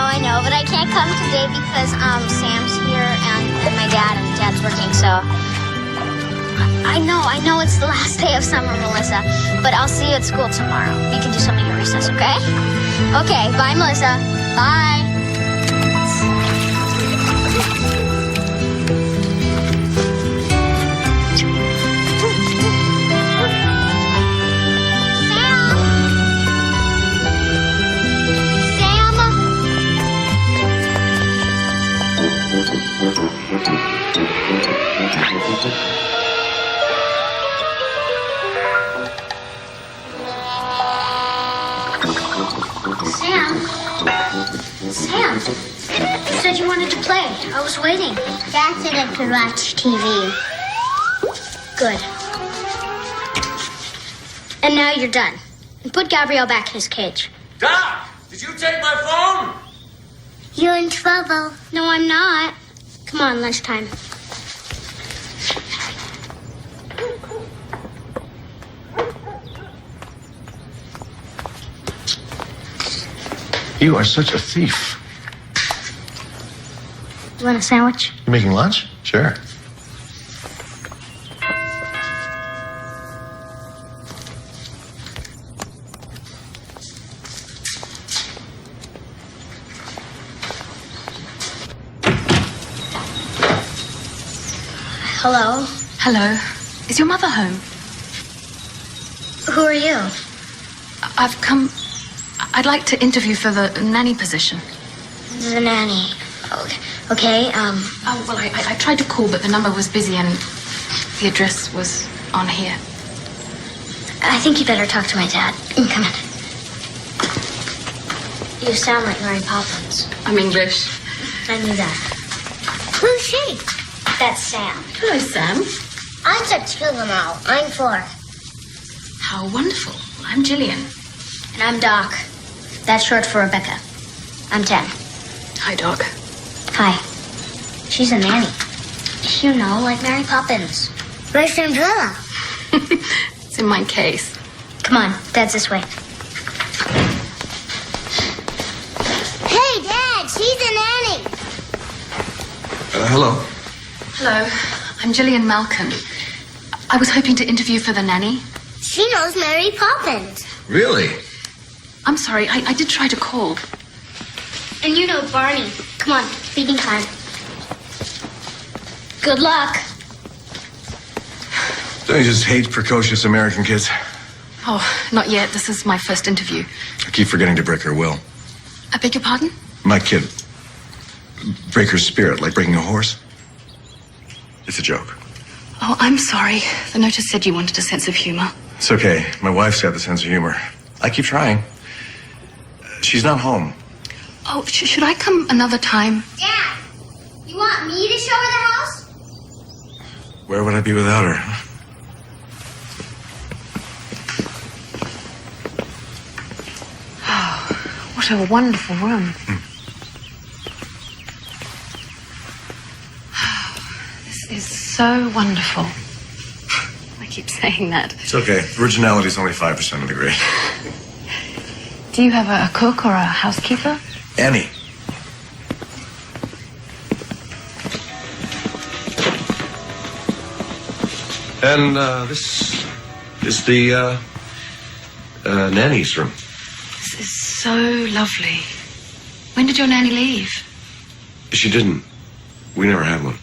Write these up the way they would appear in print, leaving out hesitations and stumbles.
I know, but I can't come today because Sam's here and my dad and Dad's working, so I know it's the last day of summer, Melissa, but I'll see you at school tomorrow. We can do something at recess, okay? Okay, bye, Melissa. Bye. Sam, you said you wanted to play. I was waiting. Dad said I could watch TV. Good. And now you're done. And put Gabrielle back in his cage. Doc, did you take my phone? You're in trouble. No, I'm not. Come on, lunchtime. You are such a thief. You want a sandwich? You making lunch? Sure. Hello? Hello. Is your mother home? Who are you? I've come... I'd like to interview for the nanny position. The nanny. Okay, Oh, well, I tried to call, but the number was busy and the address was on here. I think you better talk to my dad. Come in. You sound like Mary Poppins. I'm English. I knew that. Who's she? That's Sam. Hello, Sam. I'm 6 now. I'm 4. How wonderful. I'm Gillian. And I'm Doc. That's short for Rebecca. I'm 10. Hi, Doc. Hi. She's a nanny. You know, like Mary Poppins. Where's Cinderella? It's in my case. Come on, Dad's this way. Hey, Dad, she's a nanny. Hello. Hello. I'm Gillian Malcolm. I was hoping to interview for the nanny. She knows Mary Poppins. Really? I'm sorry, I did try to call. And you know Barney. Come on, feeding time. Good luck. Don't you just hate precocious American kids? Oh, not yet. This is my first interview. I keep forgetting to break her will. I beg your pardon? My kid. Break her spirit, like breaking a horse. It's a joke. Oh, I'm sorry. The notice said you wanted a sense of humor. It's okay. My wife's got the sense of humor. I keep trying. She's not home. Oh, should I come another time? Dad, you want me to show her the house? Where would I be without her? What a wonderful room. This is so wonderful. I keep saying that. It's okay. Originality's only 5% of the grade. Do you have a cook or a housekeeper? Annie. And this is the nanny's room. This is so lovely. When did your nanny leave? She didn't. We never had one.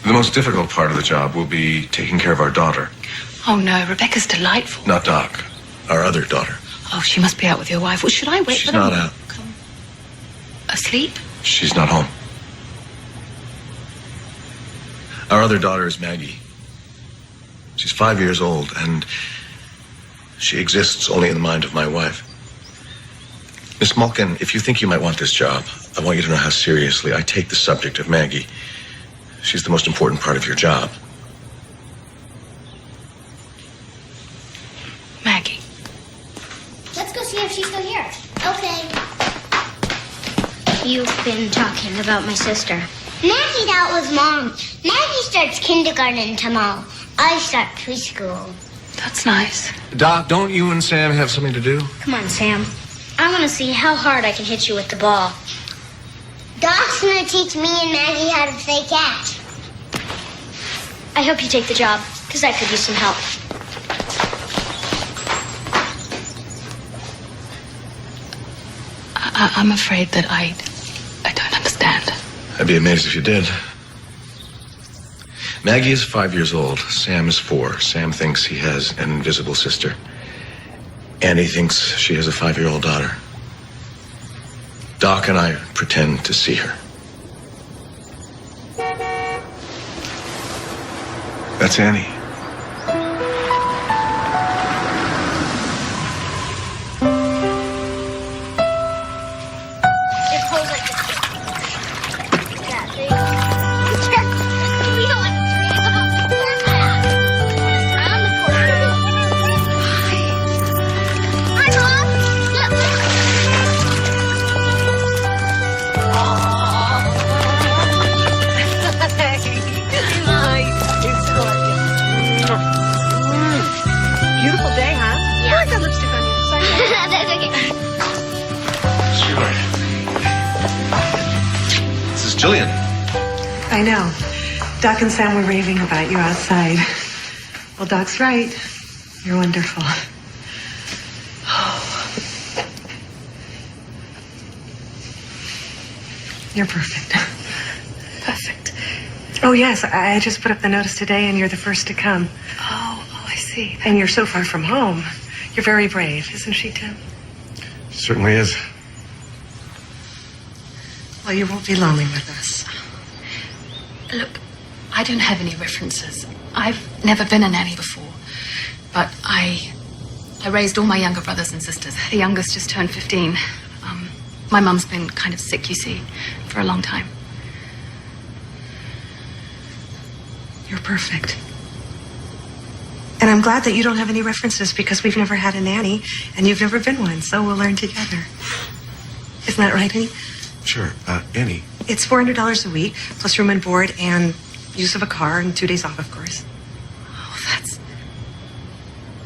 The most difficult part of the job will be taking care of our daughter. Oh, no. Rebecca's delightful. Not Doc. Our other daughter. Oh, she must be out with your wife. Well, should I wait She's for them? not out. Come. Asleep? She's not home. Our other daughter is Maggie. She's 5 years old, and she exists only in the mind of my wife. Miss Malkin, if you think you might want this job, I want you to know how seriously I take the subject of Maggie. She's the most important part of your job. Maggie. Let's go see if she's still here. Okay. You've been talking about my sister. Maggie, that was Mom. Maggie starts kindergarten tomorrow. I start preschool. That's nice. Doc, don't you and Sam have something to do? Come on, Sam. I want to see how hard I can hit you with the ball. Doc's gonna teach me and Maggie how to play catch. I hope you take the job, because I could use some help. I'm afraid that I don't understand. I'd be amazed if you did. Maggie is 5 years old. Sam is 4. Sam thinks he has an invisible sister. Annie thinks she has a 5-year-old daughter. Doc and I pretend to see her. That's Annie. Just hold like this. Yeah, there you go. We don't want to around the corner. Hi, Mom. Beautiful day, huh? Yeah. I like that lipstick on you. Sorry. That's okay. Sure. This is Jillian. I know. Doc and Sam were raving about you outside. Well, Doc's right. You're wonderful. You're perfect. Perfect. Oh, yes. I just put up the notice today, and you're the first to come. Oh, I see. And you're so far from home. You're very brave, isn't she, Tim? Certainly is. Well, you won't be lonely with us. Look, I don't have any references. I've never been a nanny before. But I raised all my younger brothers and sisters. The youngest just turned 15. My mum's been kind of sick, you see, for a long time. You're perfect. And I'm glad that you don't have any references because we've never had a nanny and you've never been one, so we'll learn together. Isn't that right, Annie? Sure. Annie. It's $400 a week, plus room and board and use of a car and 2 days off, of course. Oh, that's...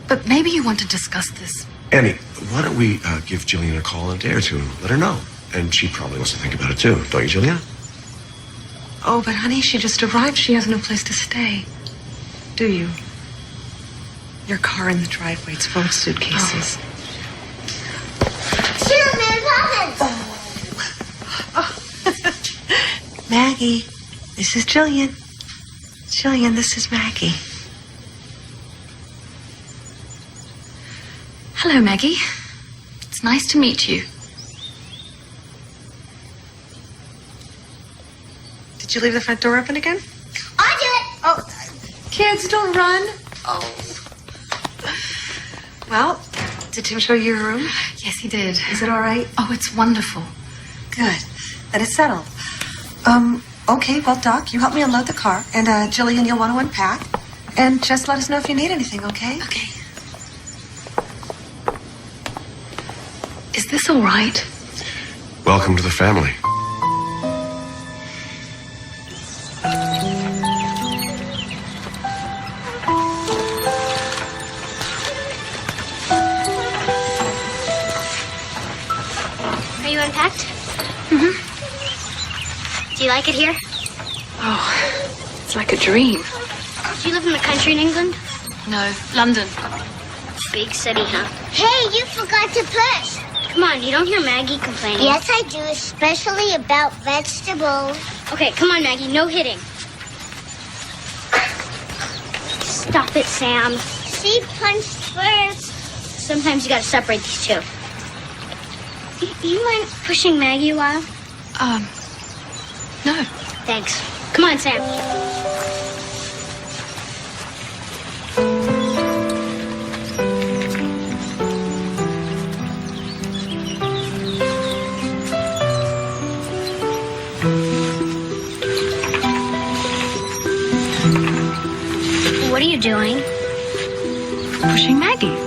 But maybe you want to discuss this. Annie, why don't we give Jillian a call in a day or two and let her know? And she probably wants to think about it too, don't you, Jillian? Oh, but honey, she just arrived. She has no place to stay. Do you? Your car in the driveway. It's full of suitcases. Shoot, Mary Poppins! Maggie, this is Jillian. Jillian, this is Maggie. Hello, Maggie. It's nice to meet you. Did you leave the front door open again? I do it! Oh, kids, don't run. Oh. Well, did Tim show you your room? Yes, he did. Is it all right? Oh, it's wonderful. Good. Then it's settled. Okay, well, Doc, you help me unload the car. And, Jillian, you'll want to unpack. And just let us know if you need anything, okay? Okay. Is this all right? Welcome to the family. Are you unpacked? Mm-hmm. Do you like it here? Oh, it's like a dream. Do you live in the country in England? No, London. Big city, huh? Hey, you forgot to push. Come on, you don't hear Maggie complaining. Yes, I do, especially about vegetables. Okay, come on, Maggie, no hitting. Stop it, Sam. She punched first. Sometimes you gotta separate these two. You mind pushing Maggie a while? No. Thanks. Come on, Sam. What are you doing? Pushing Maggie.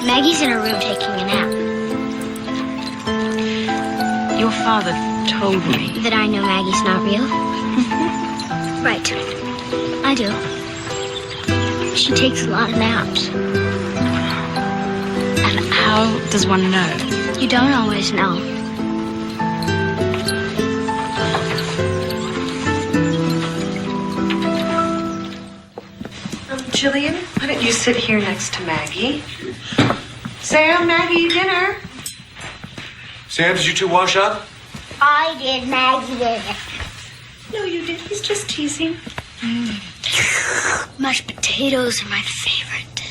Maggie's in her room taking a nap. Your father told me. That I know Maggie's not real? Right. I do. She takes a lot of naps. And how does one know? You don't always know. Jillian, why don't you sit here next to Maggie? Sam, Maggie, dinner. Sam, did you two wash up? I did. Maggie did it. No, you did. He's just teasing. Mashed potatoes are my favorite.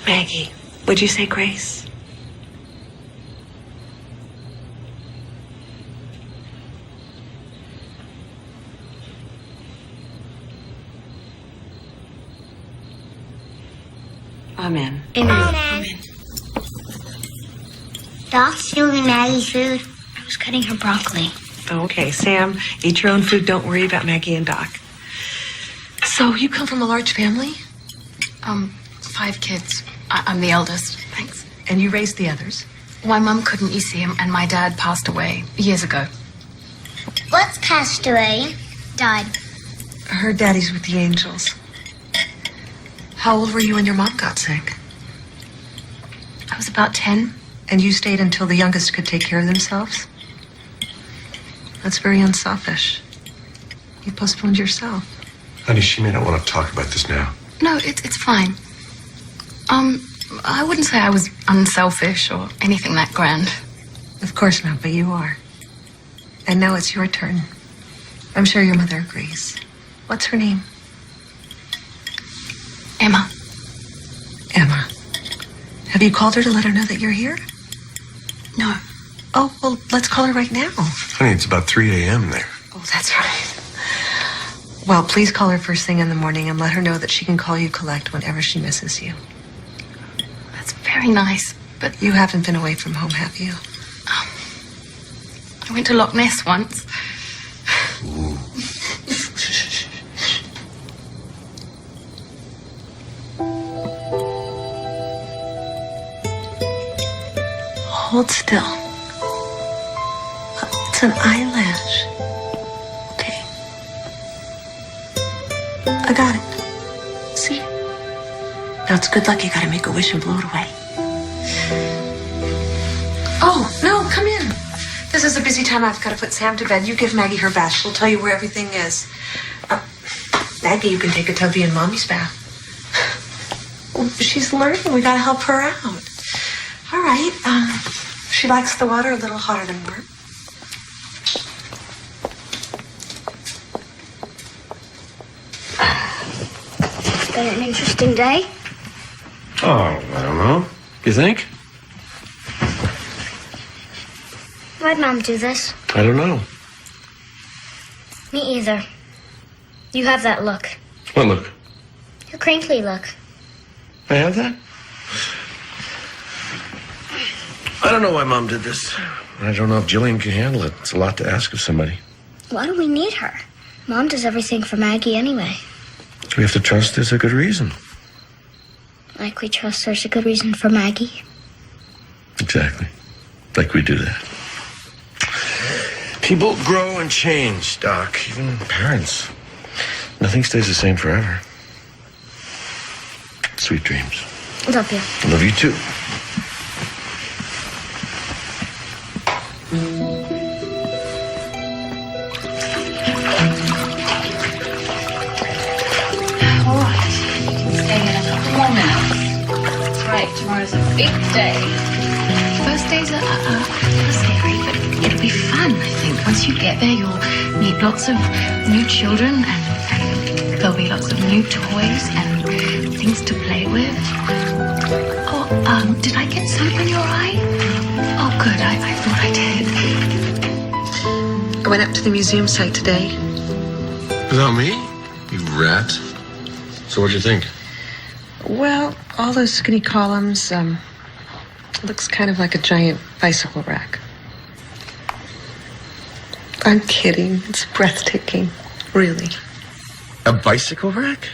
Maggie, would you say grace? Amen. Amen. Doc's stealing Maggie's food. I was cutting her broccoli. Okay, Sam, eat your own food. Don't worry about Maggie and Doc. So, you come from a large family? 5 kids. I'm the eldest. Thanks. And you raised the others? My mum couldn't, you see, and my dad passed away years ago. What's passed away? Died. Her daddy's with the angels. How old were you when your mom got sick? I was about 10. And you stayed until the youngest could take care of themselves? That's very unselfish. You postponed yourself. Honey, she may not want to talk about this now. No, it's fine. I wouldn't say I was unselfish or anything that grand. Of course not, but you are. And now it's your turn. I'm sure your mother agrees. What's her name? Emma. Emma. Have you called her to let her know that you're here? No. Oh, well, let's call her right now. Honey, it's about 3 a.m. there. Oh, that's right. Well, please call her first thing in the morning and let her know that she can call you collect whenever she misses you. That's very nice, but You haven't been away from home, have you? I went to Loch Ness once. Hold still. It's an eyelash. Okay. I got it. See? Now it's good luck. You gotta make a wish and blow it away. Oh, no, come in. This is a busy time. I've got to put Sam to bed. You give Maggie her bath. She'll tell you where everything is. Maggie, you can take a tubby in Mommy's bath. Well, she's learning. We gotta help her out. All right. She likes the water a little hotter than warm. Been an interesting day. Oh, I don't know. You think? Why'd Mom do this? I don't know. Me either. You have that look. What look? Your crinkly look. I have that? I don't know why Mom did this. I don't know if Jillian can handle it. It's a lot to ask of somebody. Why do we need her? Mom does everything for Maggie anyway. We have to trust there's a good reason. Like we trust there's a good reason for Maggie. Exactly. Like we do that. People grow and change, Doc. Even parents. Nothing stays the same forever. Sweet dreams. Love you. Love you too. All right. Stay in a couple more minutes. That's right. Tomorrow's a big day. First day's a little scary, but it'll be fun, I think. Once you get there, you'll meet lots of new children, and there'll be lots of new toys and things to play with. Oh, did I get soap in your eye? Oh, good. I thought I did. I went up to the museum site today. Without me? You rat. So what'd you think? Well, all those skinny columns, looks kind of like a giant bicycle rack. I'm kidding. It's breathtaking. Really. A bicycle rack?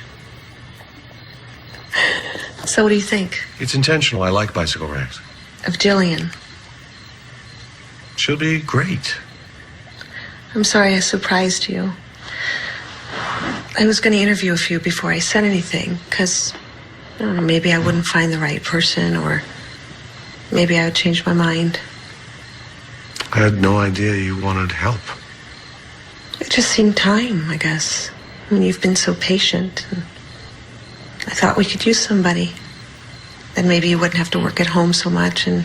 So what do you think? It's intentional. I like bicycle racks. Of Jillian? She'll be great. I'm sorry I surprised you. I was going to interview a few before I said anything, because, I don't know, maybe I wouldn't find the right person, or maybe I would change my mind. I had no idea you wanted help. It just seemed time, I guess. I mean, you've been so patient. And I thought we could use somebody. Then maybe you wouldn't have to work at home so much, and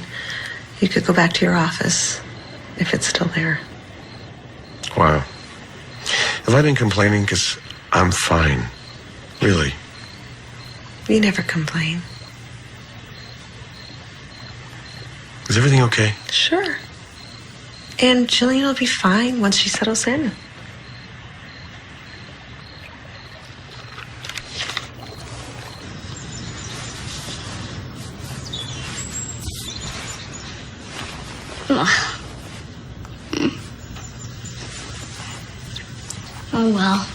you could go back to your office, if it's still there. Wow. Have I been complaining? Because I'm fine. Really. You never complain. Is everything okay? Sure. And Jillian will be fine once she settles in. Oh, well.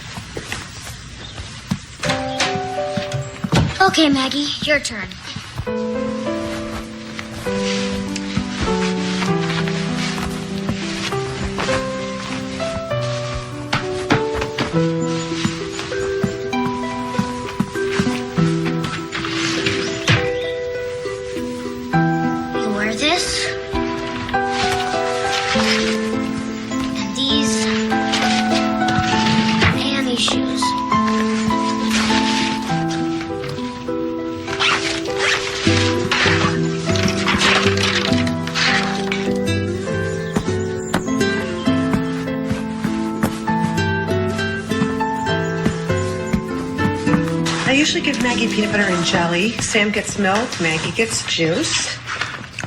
Okay, Maggie, your turn. You wear this. And these. And these shoes. I usually give Maggie peanut butter and jelly. Sam gets milk. Maggie gets juice.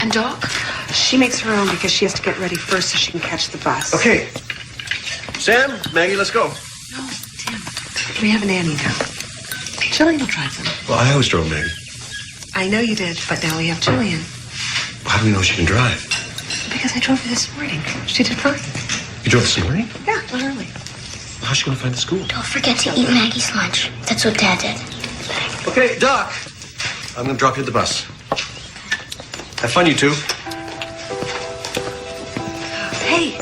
And Doc? She makes her own because she has to get ready first so she can catch the bus. Okay. Sam, Maggie, let's go. No, Tim. We have a nanny now. Jillian will drive them. Well, I always drove Maggie. I know you did, but now we have Jillian. How do we know she can drive? Because I drove her this morning. She did fine. You drove this morning? Yeah, not early. Well, how's she going to find the school? Don't forget to eat Maggie's lunch. That's what Dad did. Okay, Doc. I'm going to drop you at the bus. Have fun, you two. Hey.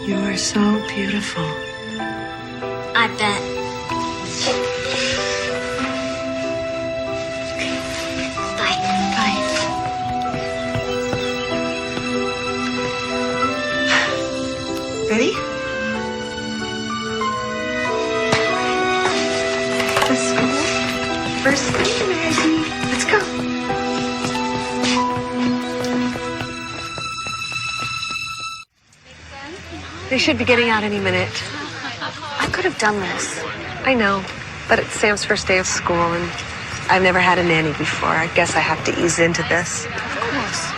You are so beautiful. I bet. Bye. Ready? Let's go. First thing, Maggie. Let's go. They should be getting out any minute. I could have done this. I know, but it's Sam's first day of school, and I've never had a nanny before. I guess I have to ease into this. Of course.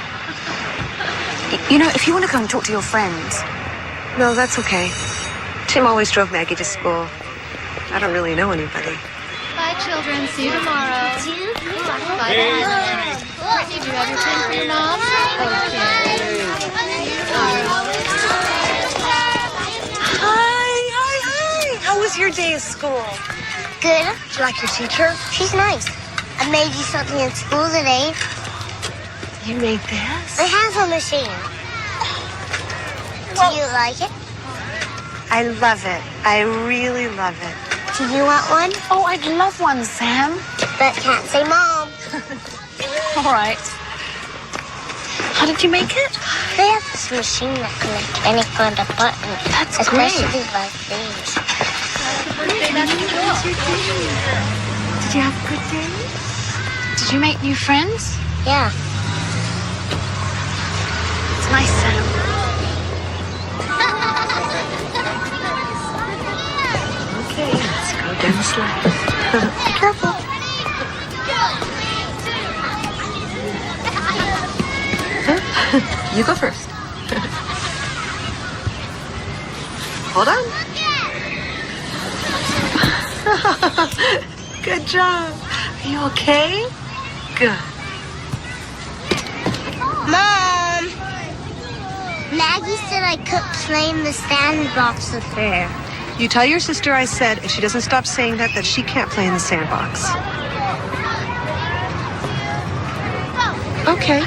You know, if you want to come and talk to your friends. No, that's okay. Tim always drove Maggie to school. I don't really know anybody. Bye, children. See you tomorrow. Bye, Hannah. Did you have your pen for your mom? Hi. How was your day of school? Good. Did you like your teacher? She's nice. I made you something in school today. You made this? It has a machine. Do you like it? I love it. I really love it. Do you want one? Oh, I'd love one, Sam. But can't say mom. All right. How did you make it? They have this machine that can make any kind of button. That's Especially like these. Did you have a good day? Did you make new friends? Yeah. It's nice, Sam. Okay, let's go down the slide. Careful. You go first. Hold on. Good job. Are you okay? Good. Mom! Maggie said I could play in the sandbox with her. You tell your sister I said if she doesn't stop saying that she can't play in the sandbox. Okay.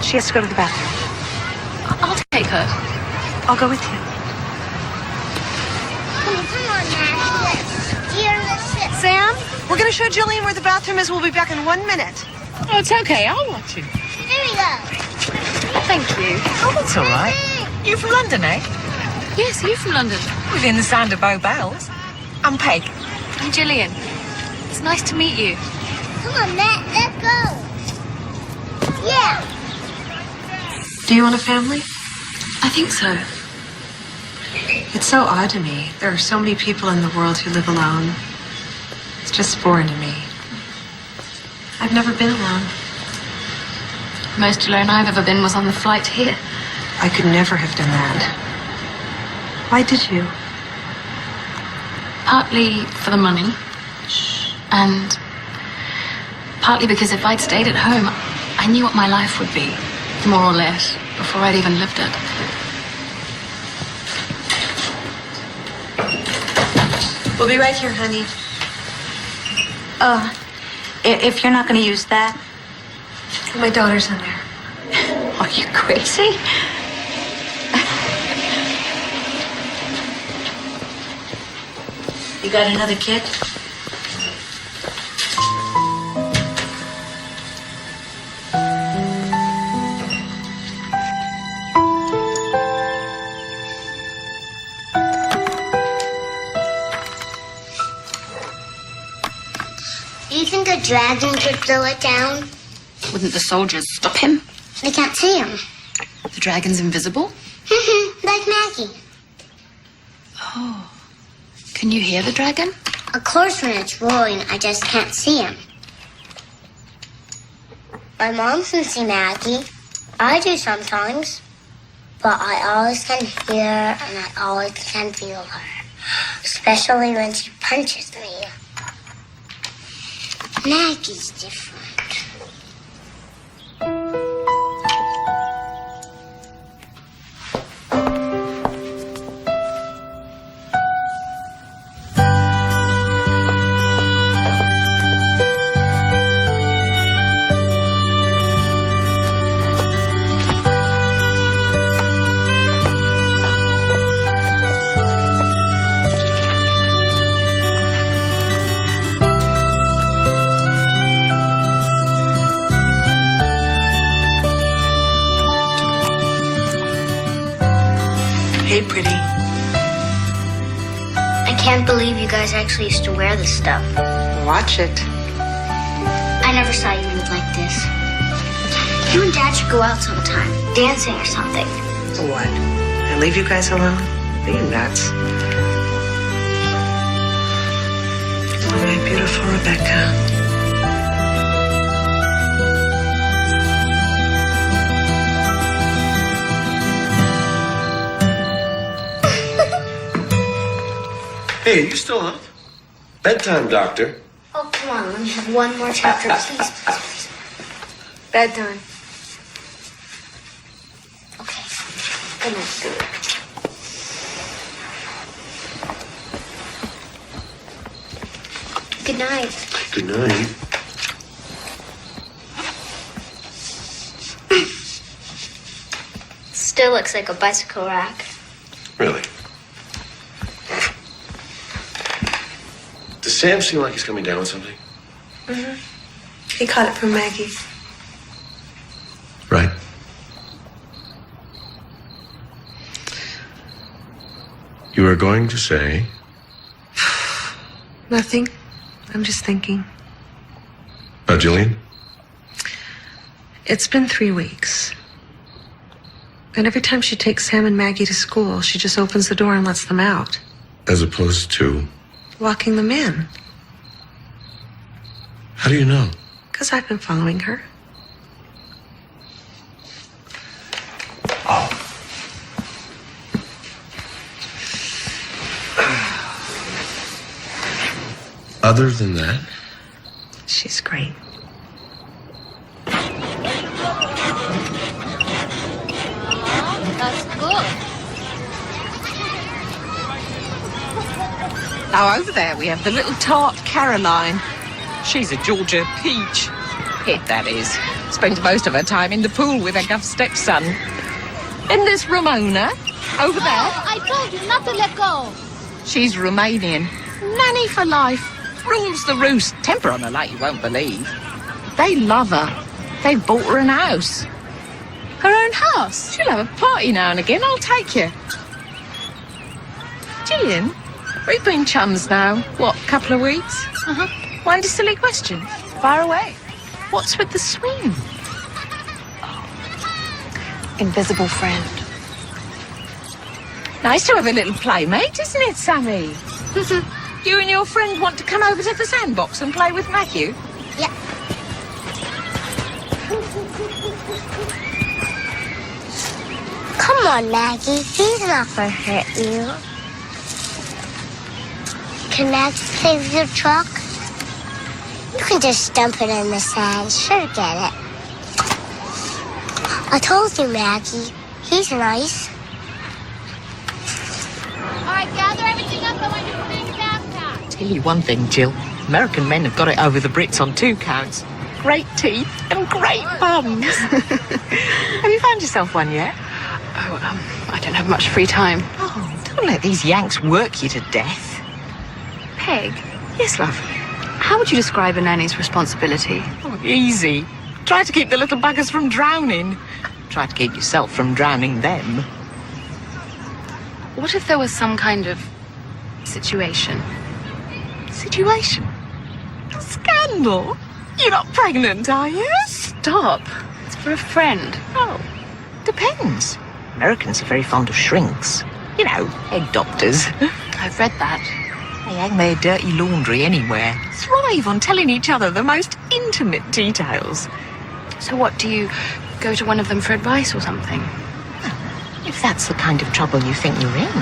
She has to go to the bathroom. I'll take her. I'll go with you. Come on, Maggie. Dear Mrs. Sam, we're going to show Jillian where the bathroom is. We'll be back in 1 minute. Oh, it's okay. I'll watch it. Here we go. Thank you. Oh, that's all right. You from London, eh? Yes, are you from London? Within the sound of Bow Bells. I'm Peg. I'm Gillian. It's nice to meet you. Come on, Matt. Let's go. Yeah. Do you want a family? I think so. It's so odd to me. There are so many people in the world who live alone. It's just foreign to me. I've never been alone. Most alone I've ever been was on the flight here. I could never have done that. Why did you? Partly for the money. And partly because if I'd stayed at home, I knew what my life would be, more or less, before I'd even lived it. We'll be right here, honey. If you're not going to use that, My daughter's in there. are you crazy? You got another kid? Do you think a dragon could throw it down? Wouldn't the soldiers stop him? They can't see him. The dragon's invisible? Like Maggie. Oh. Can you hear the dragon? Of course, when it's roaring, I just can't see him. My mom can see Maggie. I do sometimes. But I always can hear and I always can feel her. Especially when she punches me. Maggie's different. Hey, pretty. I can't believe you guys actually used to wear this stuff. Watch it. I never saw you look like this. You and Dad should go out sometime, dancing or something. What? And leave you guys alone? Are you nuts? Oh, my beautiful Rebecca. Hey, are you still up? Bedtime, doctor. Oh, come on, let me have one more chapter, please, please, please. Bedtime. Okay, good night. Good night. Good night. Still looks like a bicycle rack. Really? Does Sam seem like he's coming down with something? He caught it from Maggie. Right. You were going to say? Nothing. I'm just thinking. About Jillian? It's been 3 weeks. And every time she takes Sam and Maggie to school, she just opens the door and lets them out, As opposed to? locking them in. How do you know? Because I've been following her. Other than that? She's great. That's good. Now, over there we have the little tart Caroline. She's a Georgia peach. Hit, that is. Spends most of her time in the pool with her Guff's stepson. Then there's Ramona, over there. I told you not to let go. She's Romanian. Nanny for life. Rules the roost. Temper on her like you won't believe. They love her. They've bought her an house. Her own house? She'll have a party now and again. I'll take you. Gillian, we've been chums now. What, couple of weeks? Uh-huh. One silly question. Fire away. What's with the swing? Invisible friend. Nice to have a little playmate, isn't it, Sammy? You and your friend want to come over to the sandbox and play with Matthew? Yeah. Come on, Maggie. He's not gonna hurt you. Can Maggie play with your truck? You can just dump it in the sand. Sure, get it. I told you, Maggie. He's nice. All right, gather everything up. I want you to make a backpack. Tell you one thing, Jill. American men have got it over the Brits on 2 counts. Great teeth and great bums. Have you found yourself one yet? Oh, I don't have much free time. Oh, don't let these Yanks work you to death. Peg, Yes, love. how would you describe a nanny's responsibility? Oh, easy. Try to keep the little buggers from drowning. Try to keep yourself from drowning them. What if there was some kind of situation? Situation? Scandal? You're not pregnant, are you? Stop. It's for a friend. Oh, depends. Americans are very fond of shrinks. You know, egg doctors. I've read that. They hang their dirty laundry anywhere. Thrive on telling each other the most intimate details. So what, do you go to one of them for advice or something? If that's the kind of trouble you think you're in.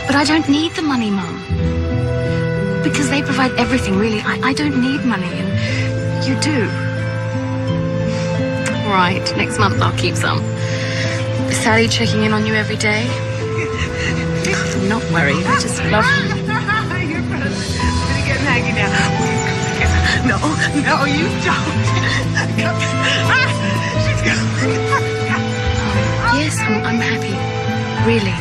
But I don't need the money, Mum. Because they provide everything, really. I don't need money, and you do. Right, next month I'll keep some. Is Sally checking in on you every day? I'm not worried, I just love you. You're gonna get Maggie now. No, you don't. She's going. Yes, I'm happy. Really.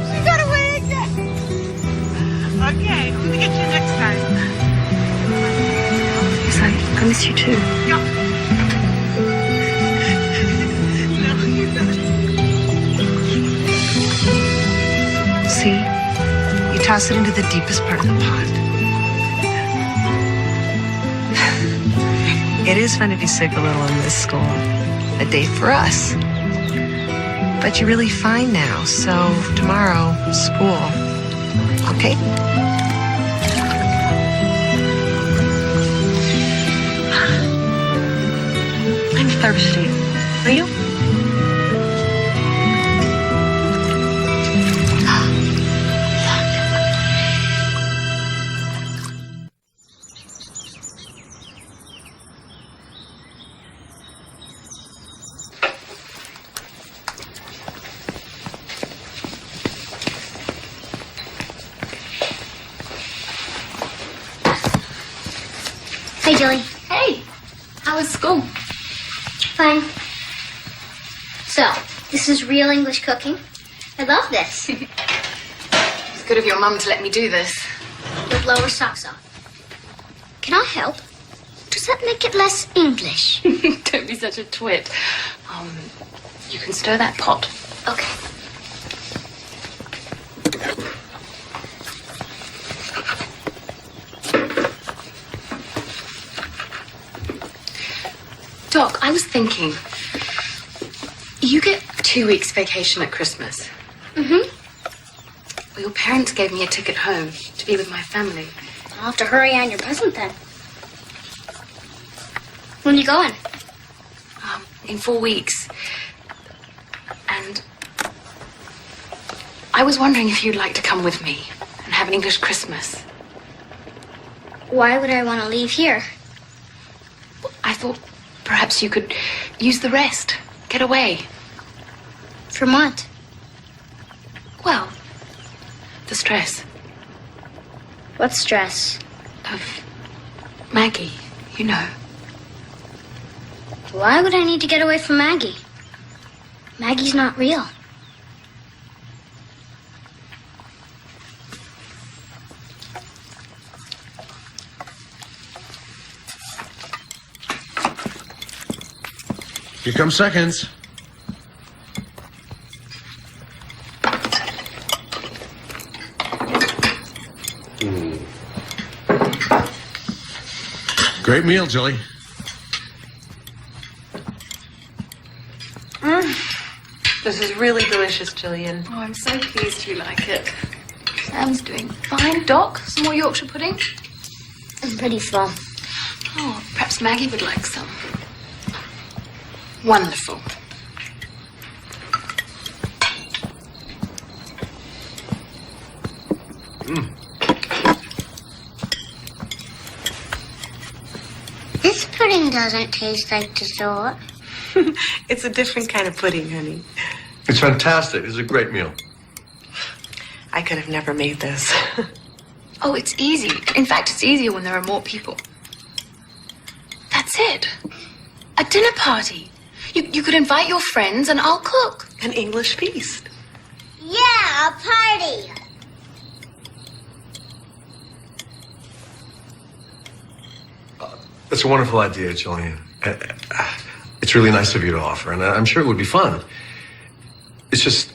She got away again. Okay, I'm gonna get you next time. Yes, I miss you too. No, you don't. See? You toss it into the deepest part of the pond. It is fun to be sick a little in this school. A date for us. But you're really fine now, so tomorrow, school. Okay? I'm thirsty. Are you? Hey, Julie. Hey, how was school? Fine. So, this is real English cooking. I love this. It's good of your mum to let me do this. With lower socks off. Can I help? Does that make it less English? Don't be such a twit. You can stir that pot. Okay. Doc, I was thinking, you get 2 weeks vacation at Christmas. Mm-hmm. Well, your parents gave me a ticket home to be with my family. I'll have to hurry on your present then. When you going? In 4 weeks. And I was wondering if you'd like to come with me and have an English Christmas. Why would I want to leave here? I thought perhaps you could use the rest. Get away. From what? The stress What stress? of Maggie, you know. Why would I need to get away from Maggie? Maggie's not real. Here come seconds. Great meal, Jilly. This is really delicious, Jillian. Oh, I'm so pleased you like it. Sam's doing fine. Doc, some more Yorkshire pudding? I'm pretty full. Oh, perhaps Maggie would like some. Wonderful. This pudding doesn't taste like dessert. It's a different kind of pudding, honey. It's fantastic. It's a great meal. I could have never made this. Oh, it's easy. In fact, it's easier when there are more people. That's it. A dinner party. You could invite your friends and I'll cook. An English feast. Yeah, a party. That's a wonderful idea, Jillian. It's really nice of you to offer, and I'm sure it would be fun. It's just,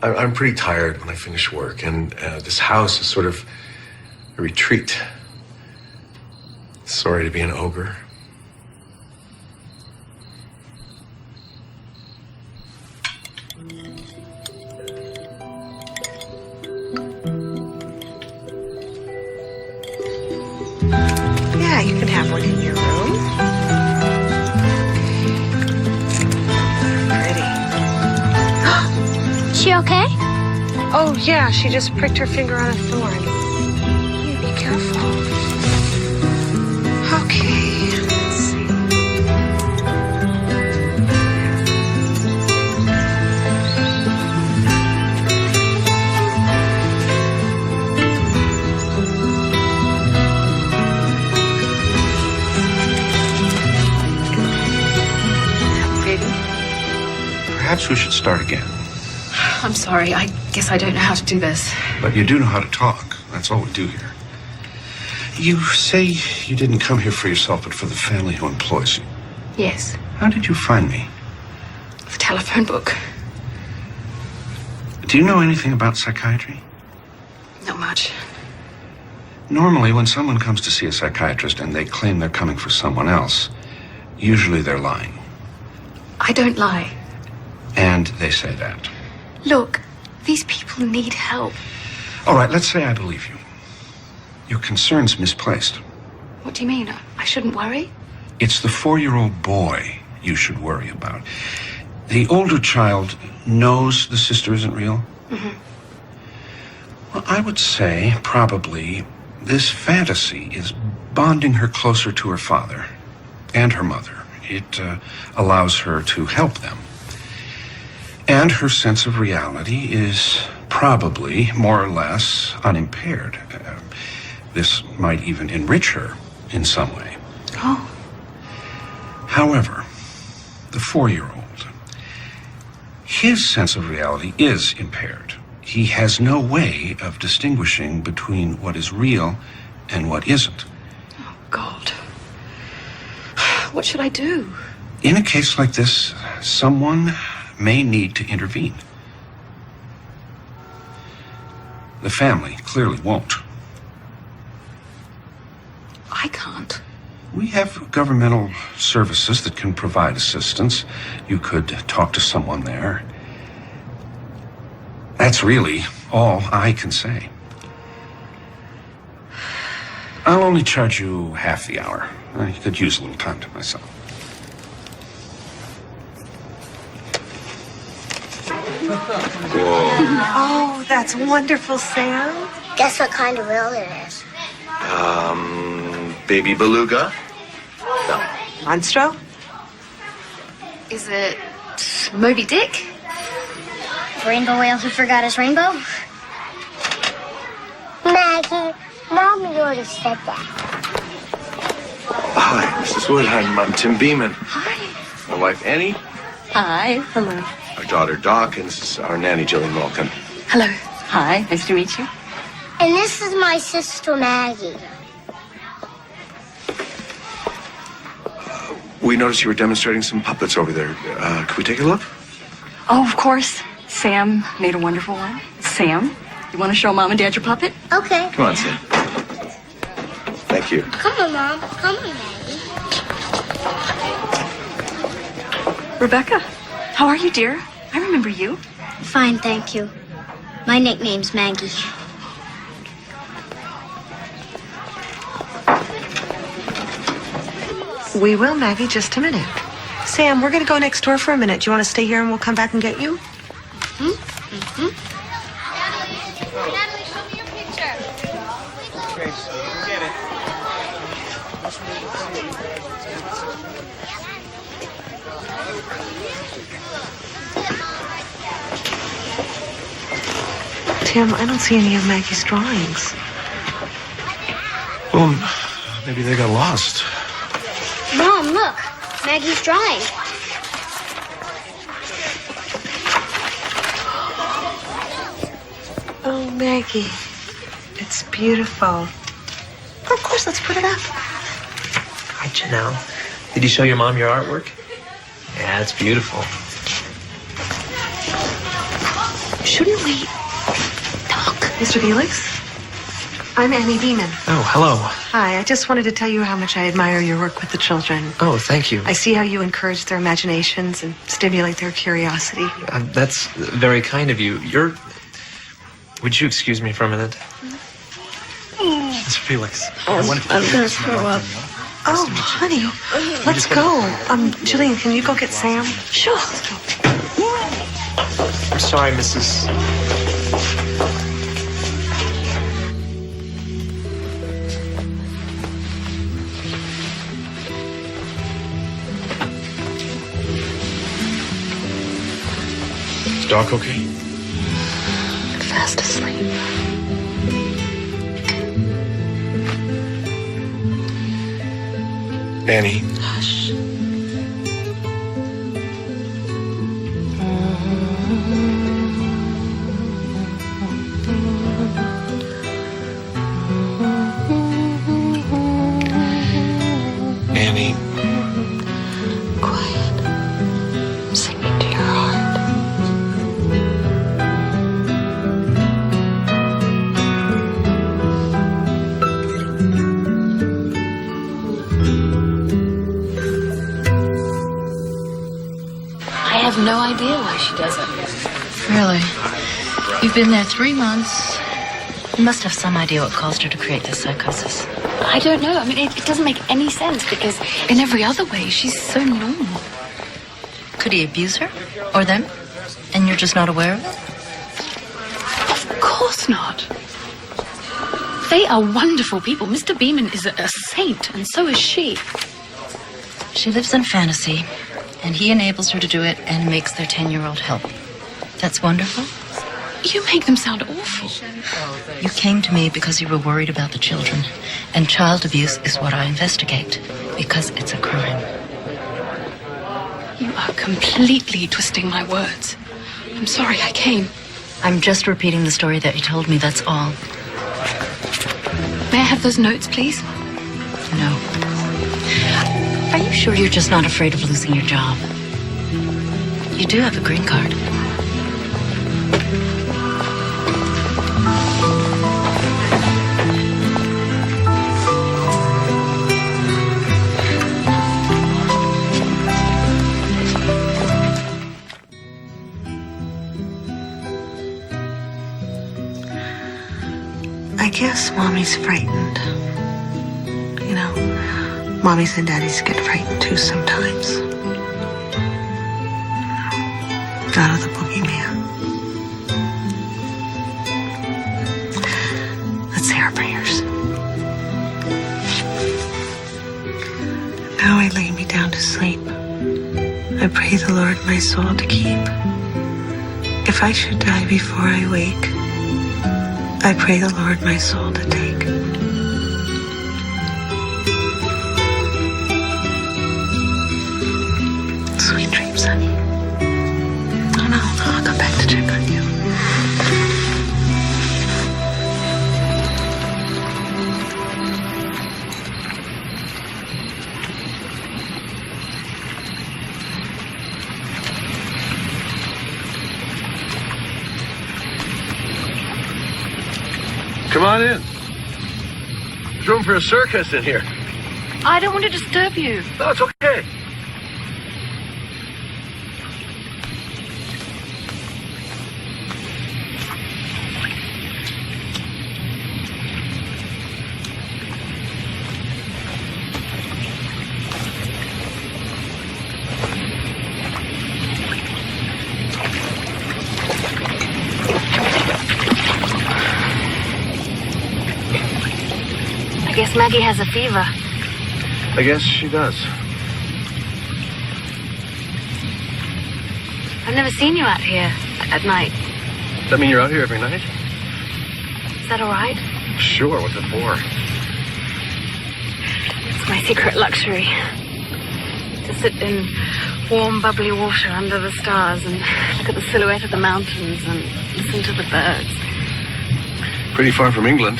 I'm pretty tired when I finish work, and this house is sort of a retreat. Sorry to be an ogre. Yeah, you can have one in your room. Pretty. She okay? Oh, yeah, she just pricked her finger on a thorn. You be careful. Okay, let's see. Perhaps we should start again. I'm sorry. I guess I don't know how to do this. But you do know how to talk. That's all we do here. You say you didn't come here for yourself, but for the family who employs you. Yes. How did you find me? The telephone book. Do you know anything about psychiatry? Not much. Normally, when someone comes to see a psychiatrist and they claim they're coming for someone else, usually they're lying. I don't lie. And they say that. Look, these people need help. All right, let's say I believe you. Your concern's misplaced. What do you mean? I shouldn't worry? It's the 4-year-old boy you should worry about. The older child knows the sister isn't real? Mm-hmm. Well, I would say probably this fantasy is bonding her closer to her father and her mother. It allows her to help them. And her sense of reality is probably more or less unimpaired. This might even enrich her in some way. Oh. However, the 4-year-old, his sense of reality is impaired. He has no way of distinguishing between what is real and what isn't. Oh, God. What should I do? In a case like this, someone may need to intervene. The family clearly won't. I can't. We have governmental services that can provide assistance. You could talk to someone there. That's really all I can say. I'll only charge you half the hour. I could use a little time to myself. Oh, that's wonderful, Sam. Guess what kind of whale it is? Baby beluga? No. Monstro? Is it Moby Dick? Rainbow whale who forgot his rainbow? would have said that. Hi, Mrs. Wood. I'm Tim Beeman. Hi. My wife, Annie. Hi. Hello. Our daughter, Doc. And this is our nanny, Jillian Malkin. Hello. Hi. Nice to meet you. And this is my sister Maggie. We noticed you were demonstrating some puppets over there. Could we take a look? Oh, of course. Sam made a wonderful one. Sam, you want to show Mom and Dad your puppet? Okay. Come on, Sam. Thank you. Come on, Mom. Come on, Maggie. Rebecca, how are you, dear? I remember you. Fine, thank you. My nickname's Maggie. We will, Maggie. Just a minute. Sam, we're going to go next door for a minute. Do you want to stay here and we'll come back and get you? Natalie, show me your picture. Tim, I don't see any of Maggie's drawings. Well, maybe they got lost. Mom, look. Maggie's drawing. Oh, Maggie. It's beautiful. Of course, let's put it up. Hi, Janelle. Did you show your mom your artwork? Yeah, it's beautiful. Shouldn't we talk? Mr. Felix? I'm Annie Beeman. Oh, hello. Hi, I just wanted to tell you how much I admire your work with the children. Oh, thank you. I see how you encourage their imaginations and stimulate their curiosity. That's very kind of you. Would you excuse me for a minute? Mr. Felix. I'm going to throw up. Oh, honey, let's go. Jillian, can you go get Sam? Sure. I'm sorry, Mrs. Is Doc okay? Fast asleep. Annie. Hush. Annie. Quiet. I'm singing to your heart. I have no idea why she does it. Really? You've been there 3 months. You must have some idea what caused her to create this psychosis. I don't know. I mean, it doesn't make any sense because in every other way, she's so normal. Could he abuse her? Or them? And you're just not aware of it? Of course not. They are wonderful people. Mr. Beeman is a saint, and so is she. She lives in fantasy, and he enables her to do it and makes their 10-year-old help. That's wonderful. You make them sound awful. You came to me because you were worried about the children, and child abuse is what I investigate, because it's a crime. You are completely twisting my words. I'm sorry I came. I'm just repeating the story that you told me, that's all. May I have those notes, please? No. Are you sure you're just not afraid of losing your job? You do have a green card. I guess Mommy's frightened. You know, Mommies and Daddies get frightened too sometimes. Out of the boogeyman. Let's say our prayers. Now I lay me down to sleep. I pray the Lord my soul to keep. If I should die before I wake, I pray the Lord my soul to take. nerves, honey. Oh, no, I'll come back to check on you. Come on in. There's room for a circus in here. I don't want to disturb you. No, it's okay. I guess Maggie has a fever. I guess she does. I've never seen you out here at night. Does that mean you're out here every night? Is that all right? Sure, what's it for? It's my secret luxury. To sit in warm, bubbly water under the stars and look at the silhouette of the mountains and listen to the birds. Pretty far from England.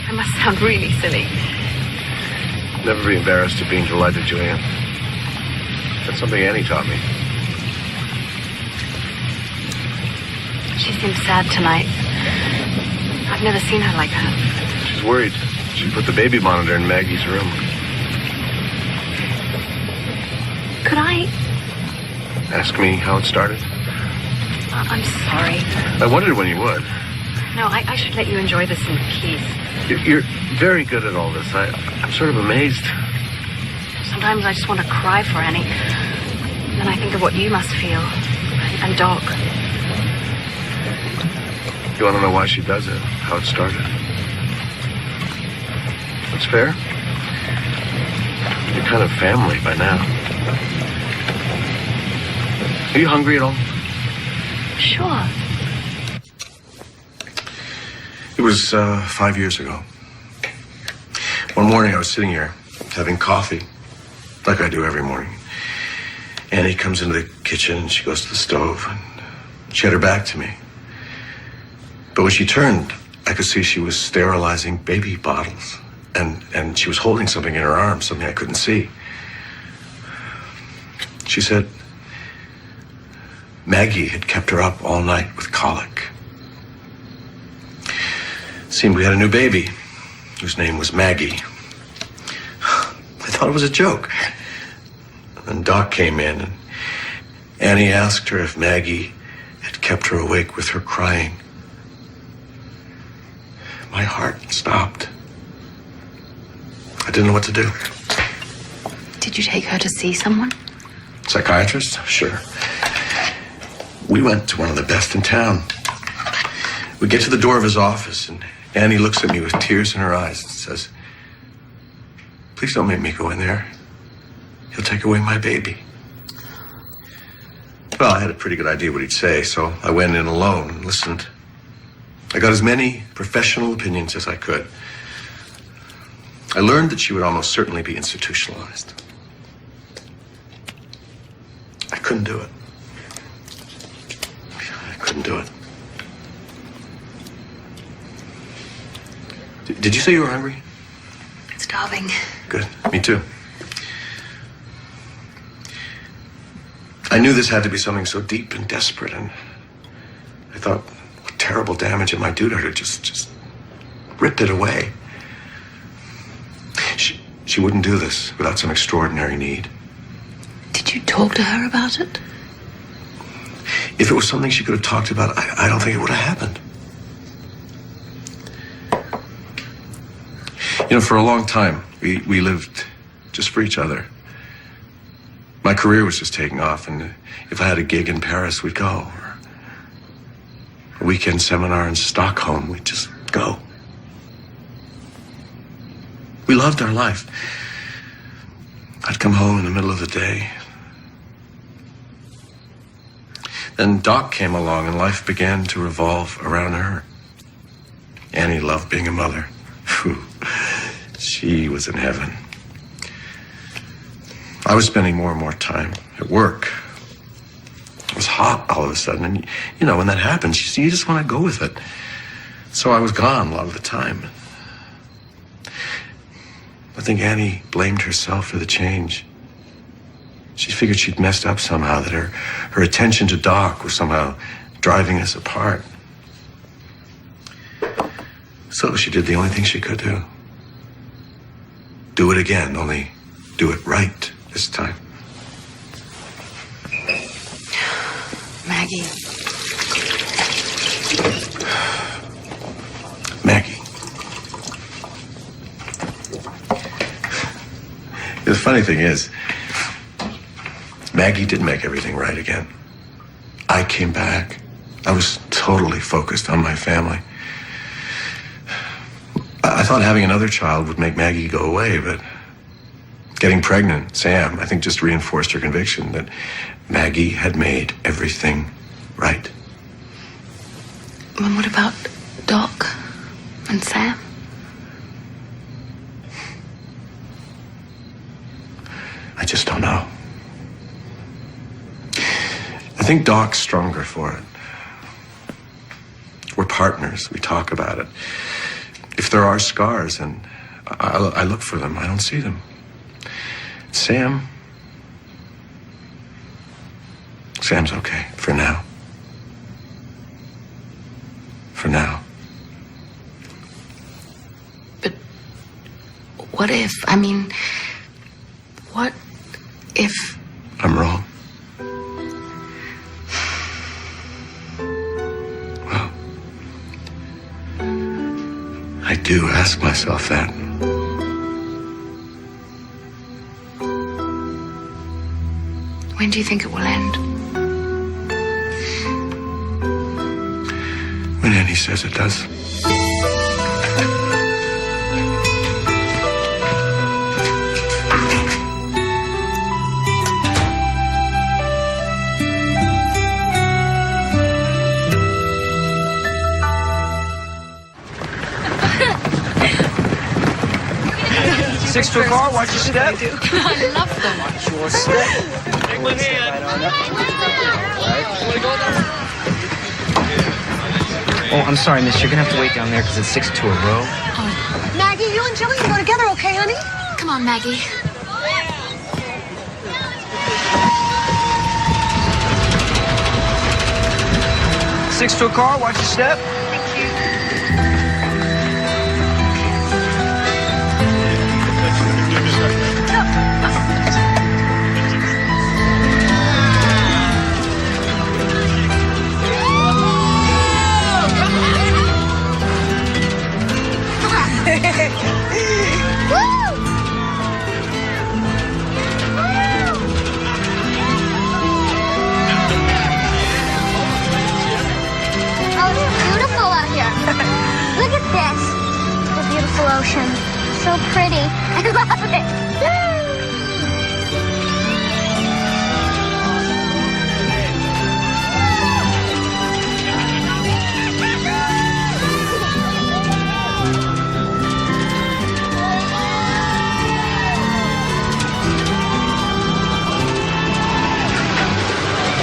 I must sound really silly. Never be embarrassed of being delighted, Julian. That's something Annie taught me. She seems sad tonight. I've never seen her like that. She's worried. She put the baby monitor in Maggie's room. Could I? Ask me how it started? I'm sorry. I wondered when you would. No, I should let you enjoy this in peace. You're very good at all this. I'm sort of amazed. Sometimes I just want to cry for Annie. And then I think of what you must feel. And Doc. You want to know why she does it? How it started? That's fair. You're kind of family by now. Are you hungry at all? Sure. It was 5 years ago. One morning I was sitting here having coffee, like I do every morning. Annie comes into the kitchen and she goes to the stove and she had her back to me. But when she turned, I could see she was sterilizing baby bottles and she was holding something in her arms, something I couldn't see. She said Maggie had kept her up all night with colic. Seemed we had a new baby, whose name was Maggie. I thought it was a joke. And Doc came in, and Annie asked her if Maggie had kept her awake with her crying. My heart stopped. I didn't know what to do. Did you take her to see someone? Psychiatrist? Sure. We went to one of the best in town. We get to the door of his office, and Annie looks at me with tears in her eyes and says, "Please don't make me go in there. He'll take away my baby." Well, I had a pretty good idea what he'd say, so I went in alone and listened. I got as many professional opinions as I could. I learned that she would almost certainly be institutionalized. I couldn't do it. I couldn't do it. Did you say you were hungry? Starving. Good. Me too. I knew this had to be something so deep and desperate, and I thought, what terrible damage it might do to her to just rip it away. She wouldn't do this without some extraordinary need. Did you talk to her about it? If it was something she could have talked about, I don't think it would have happened. You know, for a long time, we lived just for each other. My career was just taking off, and if I had a gig in Paris, we'd go. Or a weekend seminar in Stockholm, we'd just go. We loved our life. I'd come home in the middle of the day. Then Doc came along, and life began to revolve around her. Annie loved being a mother. She was in heaven. I was spending more and more time at work. It was hot all of a sudden, and you know, when that happens, you just want to go with it. So I was gone a lot of the time. I think Annie blamed herself for the change. She figured she'd messed up somehow, that her attention to Doc was somehow driving us apart. So she did the only thing she could do. Do it again, only do it right this time. Maggie. Maggie. The funny thing is, Maggie did make everything right again. I came back. I was totally focused on my family. I thought having another child would make Maggie go away, but getting pregnant, Sam, I think just reinforced her conviction that Maggie had made everything right. And what about Doc and Sam? I just don't know. I think Doc's stronger for it. We're partners. We talk about it. If there are scars, and I look for them, I don't see them. Sam's okay for now. For now. But what if, what if... I'm wrong. Well, I do ask myself that. When do you think it will end? When Annie says it does. Six to a car, watch your step. I love them. Watch your step. Take my hand. Oh, I'm sorry, miss. You're gonna have to wait down there because it's 6 to a row. Maggie, you and Jillian go together, okay, honey? Come on, Maggie. Six to a car, watch your step. Look at this. The beautiful ocean. So pretty. I love it.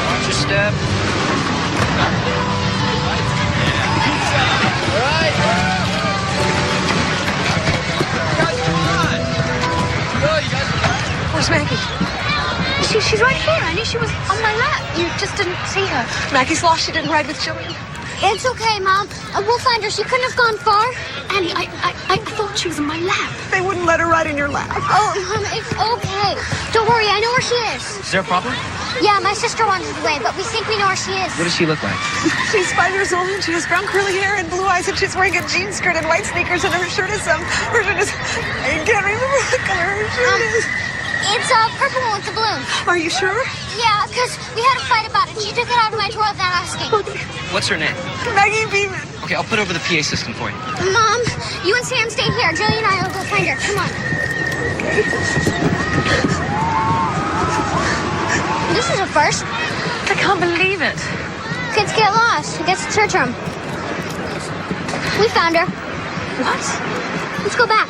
Watch your step. Where's Maggie? She's right here. I knew she was on my lap. You just didn't see her. Maggie's lost. She didn't ride with Jillian. It's okay, Mom. We'll find her. She couldn't have gone far. Annie, I thought she was on my lap. They wouldn't let her ride in your lap. Oh, Mom, it's okay. Don't worry. I know where she is. Is there a problem? Yeah, my sister wandered away, but we think we know where she is. What does she look like? She's 5 years old and she has brown curly hair and blue eyes and she's wearing a jean skirt and white sneakers and her shirt is I can't remember what color her shirt is. It's purple one with the balloon. Are you sure? Yeah, because we had a fight about it. She took it out of my drawer without asking. What's her name? Maggie Beeman. Okay, I'll put over the PA system for you. Mom, you and Sam stay here. Jillian and I will go find her. Come on. This is a first. I can't believe it. Kids get lost. I guess it's her turn. We found her. What? Let's go back.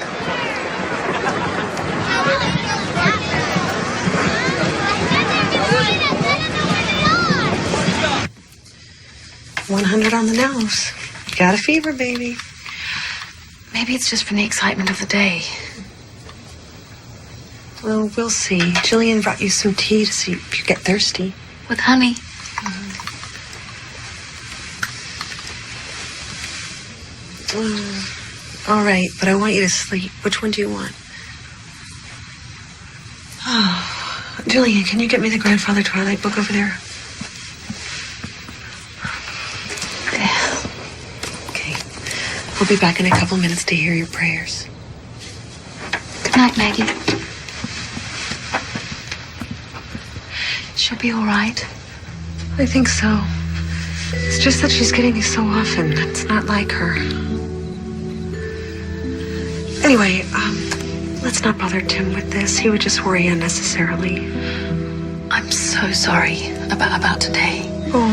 100 on the nose. Got a fever, baby. Maybe it's just from the excitement of the day. Well, we'll see. Jillian brought you some tea to see if you get thirsty. With honey. All right, but I want you to sleep. Which one do you want? Oh, Jillian, can you get me the Grandfather Twilight book over there? Okay. We'll be back in a couple minutes to hear your prayers. Good night, Maggie. She'll be all right. I think so. It's just that she's getting these so often. It's not like her. Anyway, let's not bother Tim with this. He would just worry unnecessarily. I'm so sorry about today. Oh.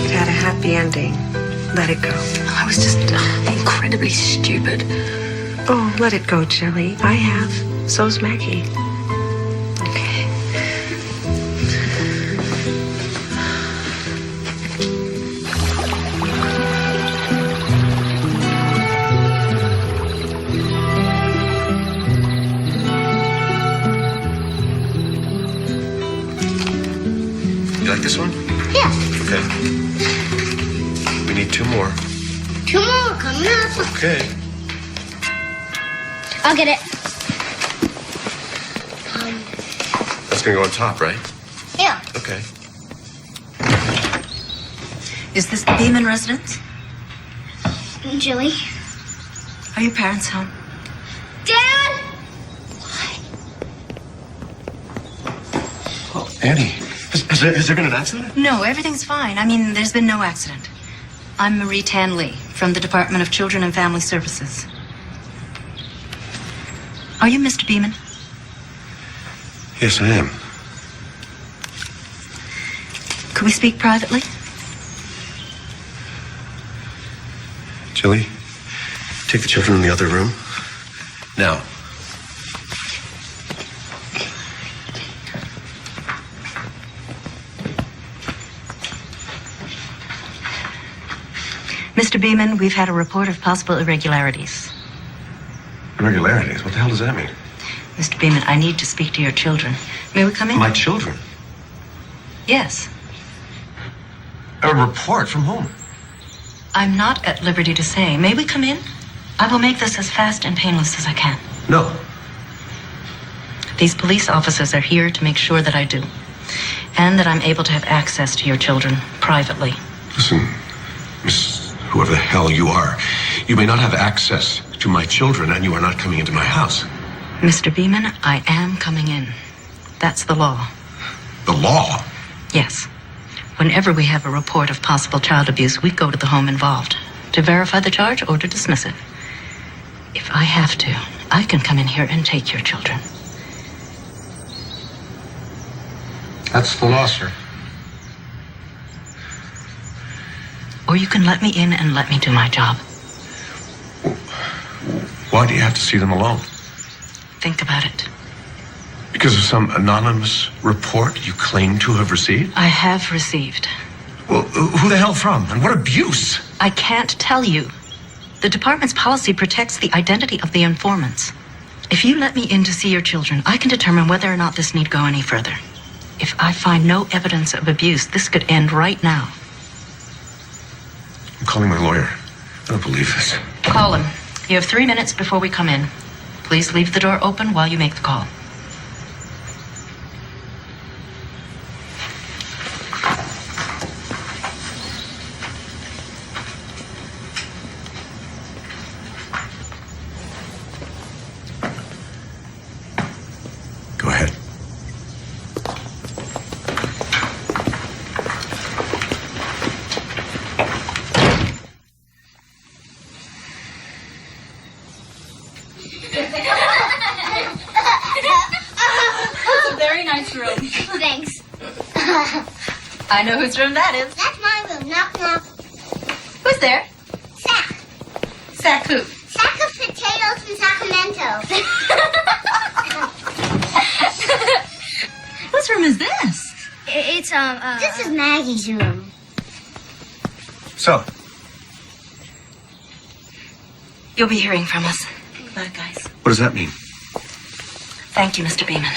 It had a happy ending. Let it go. I was just incredibly stupid. Oh, let it go, Jilly. I have. So's Maggie. Okay. You like this one? Yeah. Okay. We need 2 more. 2 more coming up. Okay. I'll get it. That's gonna go on top, right? Yeah. Okay. Is this the Beeman residence? Jilly. Are your parents home? Dad! Oh, Annie, has there been an accident? No, everything's fine. I mean, there's been no accident. I'm Marie Tanley from the Department of Children and Family Services. Are you Mr. Beeman? Yes, I am. Could we speak privately? Jilly, take the children in the other room. Now. Mr. Beeman, we've had a report of possible irregularities. Irregularities? What the hell does that mean? Mr. Beeman, I need to speak to your children. May we come in? My children? Yes. A report from whom? I'm not at liberty to say. May we come in? I will make this as fast and painless as I can. No. These police officers are here to make sure that I do. And that I'm able to have access to your children privately. Listen, Miss whoever the hell you are, you may not have access to my children and you are not coming into my house. Mr. Beeman, I am coming in. That's the law. The law? Yes. Whenever we have a report of possible child abuse, we go to the home involved to verify the charge or to dismiss it. If I have to, I can come in here and take your children. That's the law, sir. Or you can let me in and let me do my job. Why do you have to see them alone? Think about it. Because of some anonymous report you claim to have received? I have received. Well, who the hell from? And what abuse? I can't tell you. The department's policy protects the identity of the informants. If you let me in to see your children, I can determine whether or not this need go any further. If I find no evidence of abuse, this could end right now. I'm calling my lawyer. I don't believe this. Call him. You have 3 minutes before we come in. Please leave the door open while you make the call. Go ahead. Very nice room. Thanks. I know whose room that is. That's my room. Knock, knock. Who's there? Sack. Sack who? Sack of potatoes from Sacramento. Whose room is this? It's This is Maggie's room. So, You'll be hearing from us. Bye, guys. what does that mean? Thank you, Mr. Beeman.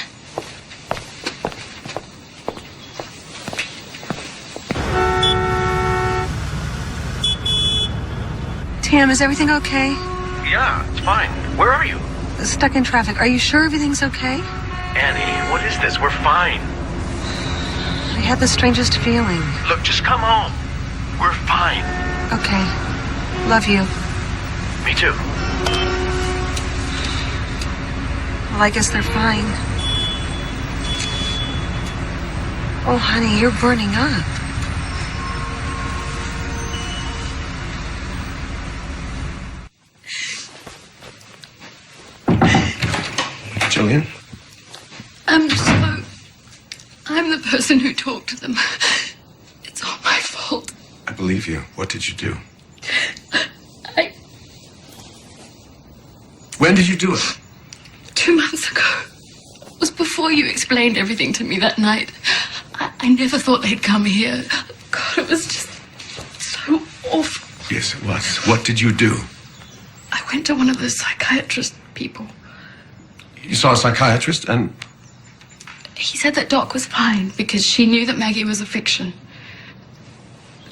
Tam, is everything okay? Yeah, it's fine. Where are you? Stuck in traffic. Are you sure everything's okay? Annie, what is this? We're fine. I had the strangest feeling. Look, just come home. We're fine. Okay. Love you. Me too. Well, I guess they're fine. Oh, honey, you're burning up. Jillian? I'm the person who talked to them. It's all my fault. I believe you. What did you do? When did you do it? 2 months ago. It was before you explained everything to me that night. I never thought they'd come here. God, it was just so awful. Yes, it was. What did you do? I went to one of those psychiatrist people. You saw a psychiatrist and... He said that Doc was fine because she knew that Maggie was a fiction.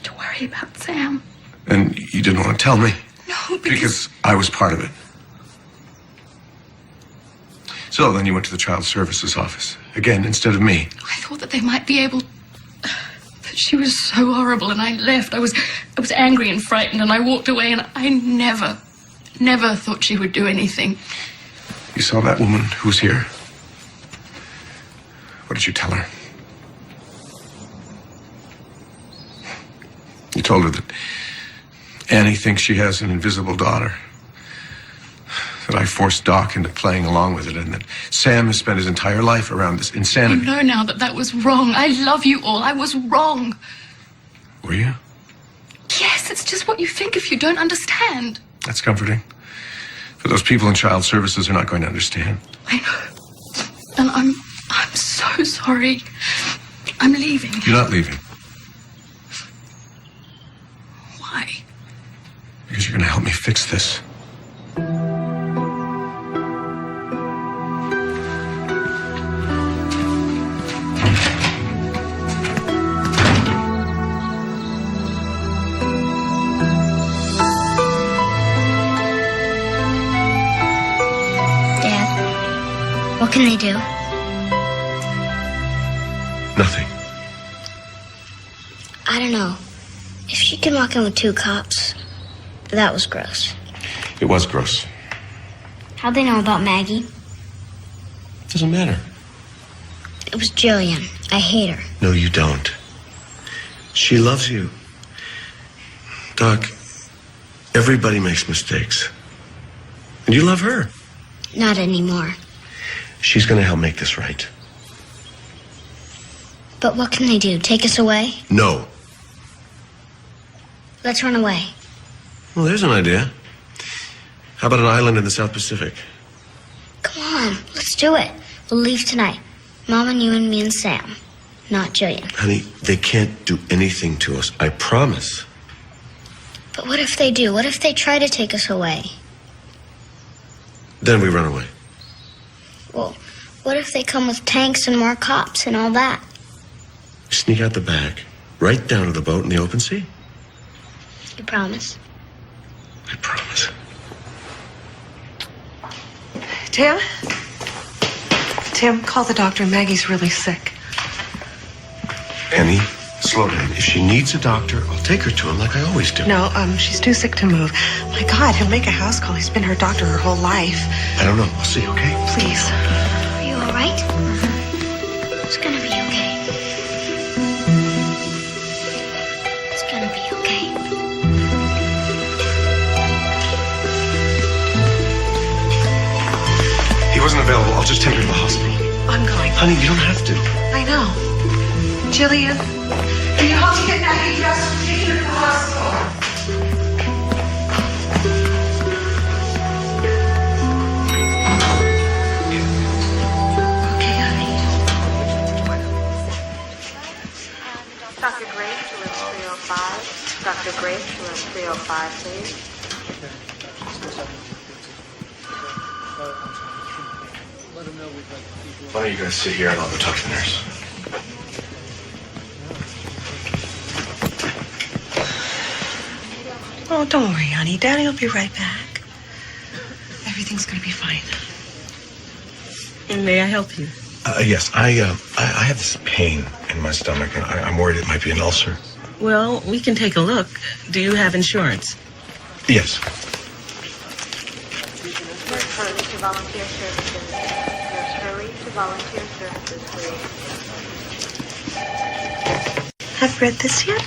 To worry about Sam. And you didn't want to tell me? No, Because I was part of it. So then you went to the child services office. Again, instead of me. I thought that they might be able... But she was so horrible and I left. I was angry and frightened and I walked away and I never thought she would do anything. You saw that woman who was here. What did you tell her? You told her that Annie thinks she has an invisible daughter. That I forced Doc into playing along with it, and that Sam has spent his entire life around this You insanity. know now that that was wrong. I love you all. I was wrong. Were you? Yes, it's just what you think if you don't understand. That's comforting. But those people in child services are not going to understand. I know. And I'm so sorry. I'm leaving. You're not leaving. Why? Because you're going to help me fix this. Dad, what can they do? Nothing. I don't know. If she can walk in with 2 cops, that was gross. It was gross. How'd they know about Maggie? Doesn't matter. It was Jillian. I hate her. No, you don't. She loves you. Doc, everybody makes mistakes. And you love her. Not anymore. She's going to help make this right. But what can they do? Take us away? No. Let's run away. Well, there's an idea. How about an island in the South Pacific? Come on, let's do it. We'll leave tonight. Mom and you and me and Sam. Not Jillian. Honey, they can't do anything to us. I promise. But what if they do? What if they try to take us away? Then we run away. Well, what if they come with tanks and more cops and all that? Sneak out the back, right down to the boat in the open sea. You promise? I promise. Tam? Tam, call the doctor. Maggie's really sick. Annie, slow down. If she needs a doctor, I'll take her to him like I always do. No, she's too sick to move. My God, he'll make a house call. He's been her doctor her whole life. I don't know. I'll see, okay? Please. Are you all right? It's gonna be okay. It's gonna be okay. He wasn't available. I'll just take her to the hospital. I'm going. Honey, you don't have to. I know. Jillian, can you help me get Maggie dressed and take her to the hospital? Okay, honey. Dr. Grace, room 305. Dr. Grace. 5, please. Why don't you guys sit here and I'll go talk to the nurse. Oh, don't worry, honey. Daddy will be right back. Everything's gonna be fine. And may I help you? Yes, I have this pain in my stomach, and I'm worried it might be an ulcer. Well, we can take a look. Do you have insurance? Yes. Nurse Hurley to volunteer services. Nurse Hurley to volunteer services, please. Have you read this yet?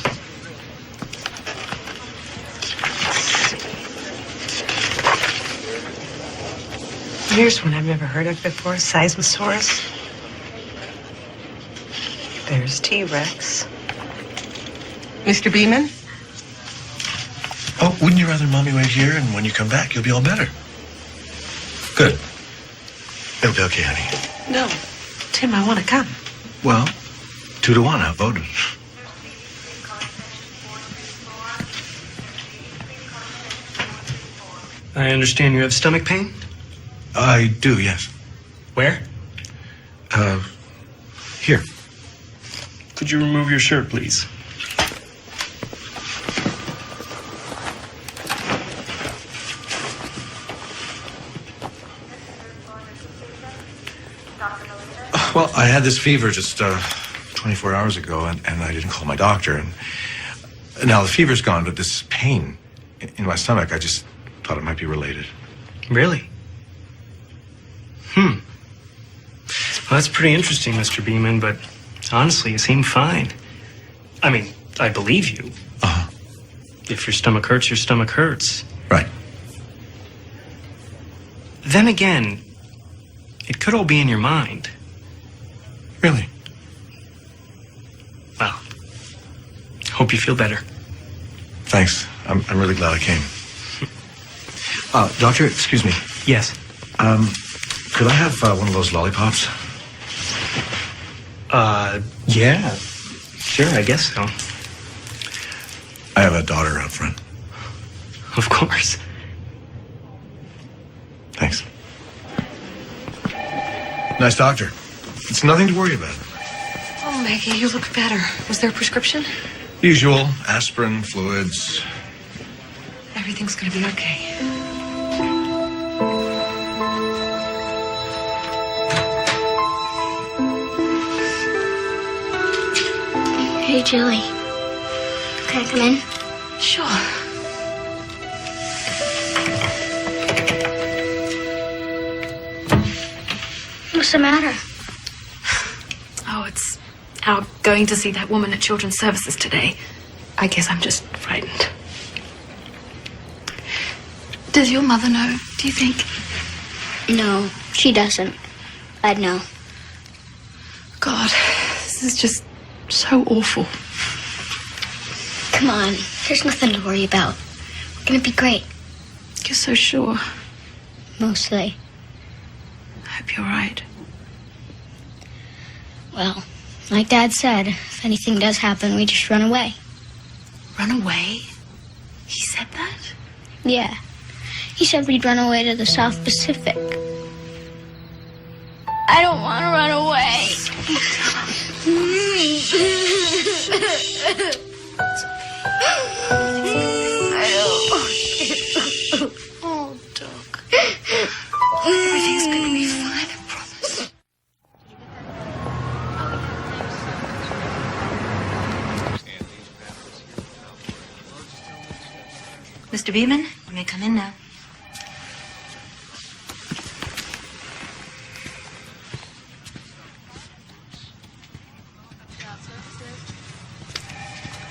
Here's one I've never heard of before, Seismosaurus. There's T-Rex. Mr. Beeman? Oh, wouldn't you rather Mommy wait here, and when you come back, you'll be all better? Good. It'll be okay, honey. No. Tim, I want to come. Well, 2-1, outvoted. I understand you have stomach pain? I do, yes. Where? Here. Could you remove your shirt, please? Well, I had this fever just 24 hours ago, and I didn't call my doctor. And now the fever's gone, but this pain in my stomach, I just thought it might be related. Really? Well, that's pretty interesting, Mr. Beeman, but honestly, you seem fine. I mean, I believe you. Uh-huh. If your stomach hurts, your stomach hurts. Right. Then again, it could all be in your mind. Really? Well, hope you feel better. Thanks. I'm really glad I came. Doctor, excuse me. Yes. Could I have one of those lollipops? Yeah. Sure, I guess so. I have a daughter up front. Of course. Thanks. Nice doctor. It's nothing to worry about. Oh, Maggie, you look better. Was there a prescription? Usual, aspirin, fluids. Everything's gonna be okay. Hey, Julie. Can I come in? Sure. What's the matter? Oh, it's our going to see that woman at Children's Services today. I guess I'm just frightened. Does your mother know, do you think? No, she doesn't. I'd know. God, this is just so awful. Come on, there's nothing to worry about. We're gonna be great. You're so sure. Mostly. I hope you're right. Well, like Dad said, if anything does happen, we just run away. Run away? He said that? Yeah. He said we'd run away to the South Pacific. I don't want to run away. Oh, Doc. Everything's gonna be fine, I promise. Mr. Beeman, you may come in now.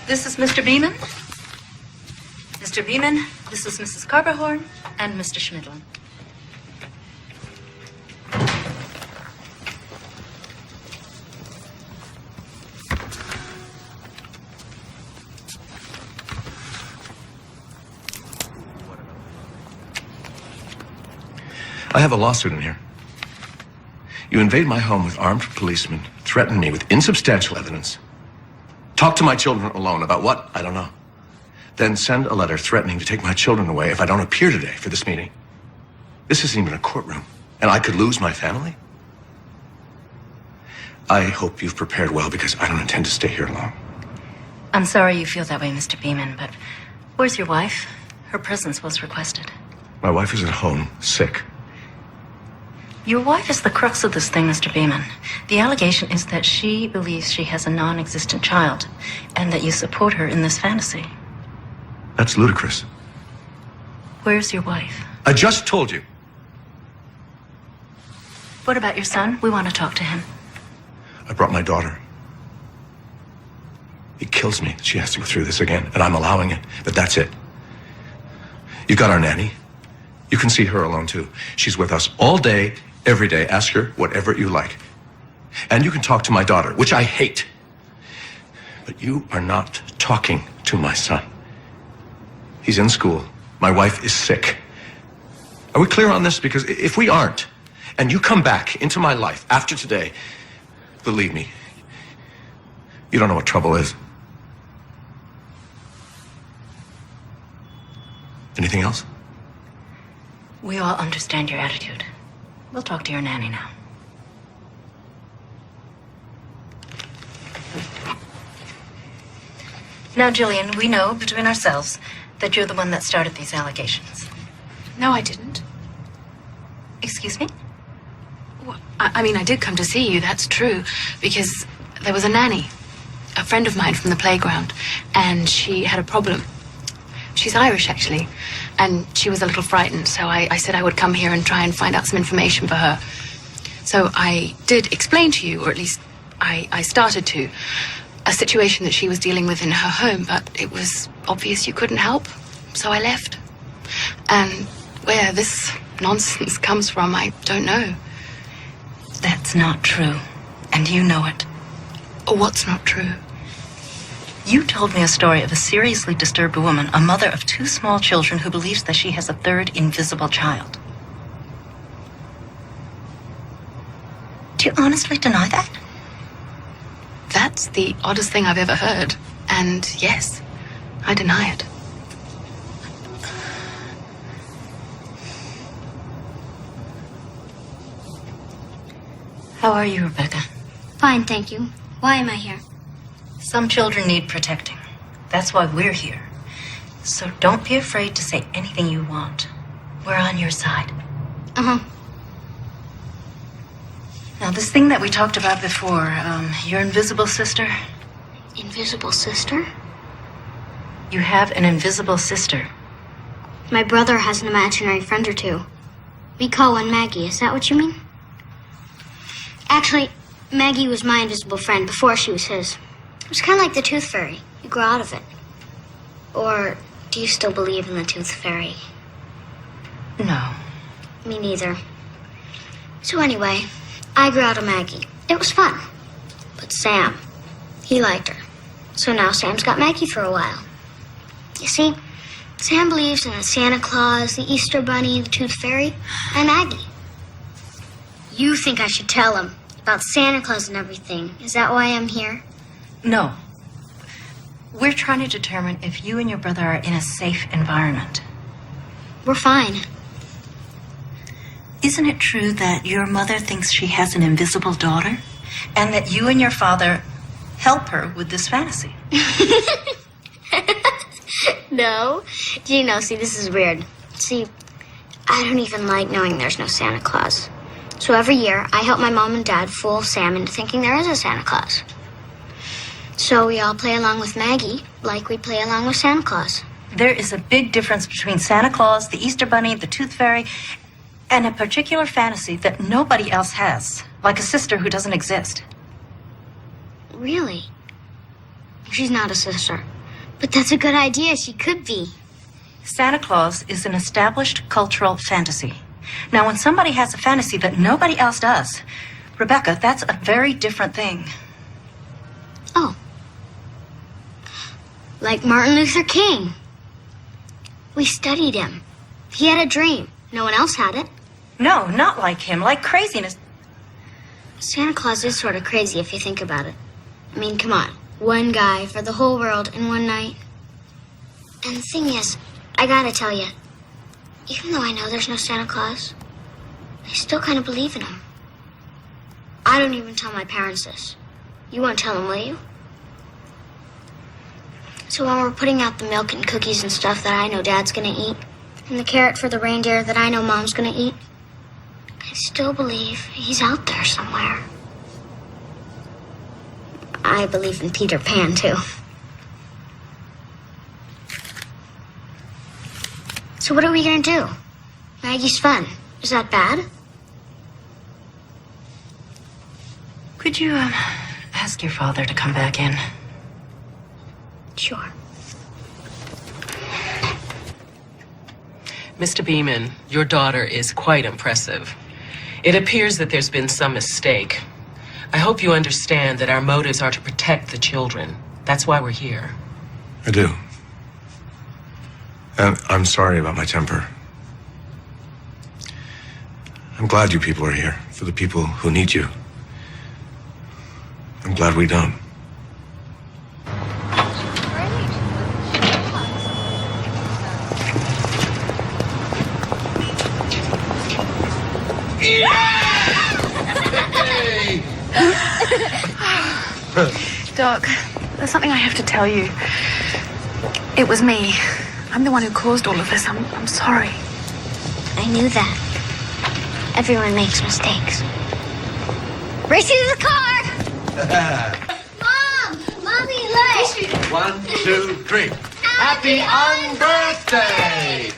This is Mr. Beeman. Mr. Beeman, this is Mrs. Carberhorn and Mr. Schmidl. I have a lawsuit in here. You invade my home with armed policemen, threaten me with insubstantial evidence. Talk to my children alone about what? I don't know. then send a letter threatening to take my children away if I don't appear today for this meeting. This isn't even a courtroom, and I could lose my family. I hope you've prepared well, because I don't intend to stay here long. I'm sorry you feel that way, Mr. Beeman, but where's your wife? Her presence was requested. My wife is at home, sick. Your wife is the crux of this thing, Mr. Beeman. The allegation is that she believes she has a non-existent child, and that you support her in this fantasy. That's ludicrous. Where's your wife? I just told you. What about your son? We want to talk to him. I brought my daughter. It kills me that she has to go through this again, and I'm allowing it, but that's it. You've got our nanny. You can see her alone, too. She's with us all day, every day. Ask her whatever you like. And you can talk to my daughter, which I hate. But you are not talking to my son. He's in school. My wife is sick. Are we clear on this? Because if we aren't, and you come back into my life after today, believe me, you don't know what trouble is. Anything else? We all understand your attitude. We'll talk to your nanny now. Now, Jillian, we know between ourselves that you're the one that started these allegations. No, I didn't. Excuse me? Well, I mean, I did come to see you, that's true, because there was a nanny, a friend of mine from the playground, and she had a problem. She's Irish, actually, and she was a little frightened, so I said I would come here and try and find out some information for her. So I did explain to you, or at least I started to, a situation that she was dealing with in her home, but it was obvious you couldn't help, so I left. And where this nonsense comes from, I don't know. That's not true, and you know it. What's not true? You told me a story of a seriously disturbed woman, a mother of 2 small children who believes that she has a third invisible child. Do you honestly deny that? That's the oddest thing I've ever heard. And yes, I deny it. How are you, Rebecca? Fine, thank you. Why am I here? Some children need protecting. That's why we're here. So don't be afraid to say anything you want. We're on your side. Uh-huh. Now, this thing that we talked about before, your invisible sister. Invisible sister? You have an invisible sister. My brother has an imaginary friend or two. We call one Maggie, is that what you mean? Actually, Maggie was my invisible friend before she was his. It was kind of like the Tooth Fairy. You grow out of it. Or do you still believe in the Tooth Fairy? No. Me neither. So anyway, I grew out of Maggie. It was fun. But Sam, he liked her. So now Sam's got Maggie for a while. You see, Sam believes in the Santa Claus, the Easter Bunny, the Tooth Fairy, and Maggie. You think I should tell him about Santa Claus and everything. Is that why I'm here? No. We're trying to determine if you and your brother are in a safe environment. We're fine. Isn't it true that your mother thinks she has an invisible daughter? And that you and your father help her with this fantasy? No. Gino, see, this is weird. See, I don't even like knowing there's no Santa Claus. So every year, I help my mom and dad fool Sam into thinking there is a Santa Claus. So we all play along with Maggie like we play along with Santa Claus. There is a big difference between Santa Claus, the Easter Bunny, the Tooth Fairy, and a particular fantasy that nobody else has, like a sister who doesn't exist. Really? She's not a sister. But that's a good idea. She could be. Santa Claus is an established cultural fantasy. Now, when somebody has a fantasy that nobody else does, Rebecca, that's a very different thing. Oh. Like Martin Luther King. We studied him. He had a dream. No one else had it. No, not like him, like craziness. Santa Claus is sort of crazy if you think about it. I mean, come on. One guy for the whole world in one night. And the thing is, I gotta tell you, even though I know there's no Santa Claus, I still kind of believe in him. I don't even tell my parents this. You won't tell them, will you? So when we're putting out the milk and cookies and stuff that I know Dad's gonna eat, and the carrot for the reindeer that I know Mom's gonna eat, I still believe he's out there somewhere. I believe in Peter Pan, too. So what are we gonna do? Maggie's fun. Is that bad? Could you ask your father to come back in? Sure. Mr. Beeman, your daughter is quite impressive. It appears that there's been some mistake. I hope you understand that our motives are to protect the children. That's why we're here. I do. And I'm sorry about my temper. I'm glad you people are here, for the people who need you. I'm glad we don't. Doc, there's something I have to tell you. It was me. I'm the one who caused all of this. I'm sorry. I knew that. Everyone makes mistakes. Race you to the car! Mom! Mommy, look! 1, 2, 3. Happy unbirthday!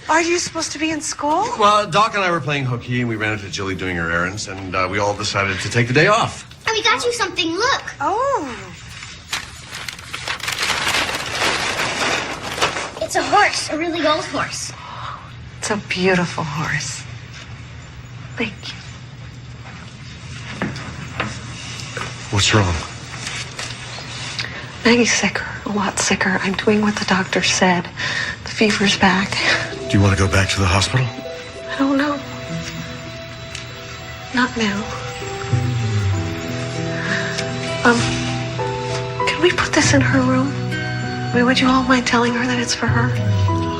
Are you supposed to be in school? Well, Doc and I were playing hooky, and we ran into Jilly doing her errands, and we all decided to take the day off. Oh, we got you something. Look. Oh. It's a horse, a really old horse. It's a beautiful horse. Thank you. What's wrong? Maggie's sicker, a lot sicker. I'm doing what the doctor said. The fever's back. Do you want to go back to the hospital? I don't know. Not now. Can we put this in her room? I mean, would you all mind telling her that it's for her?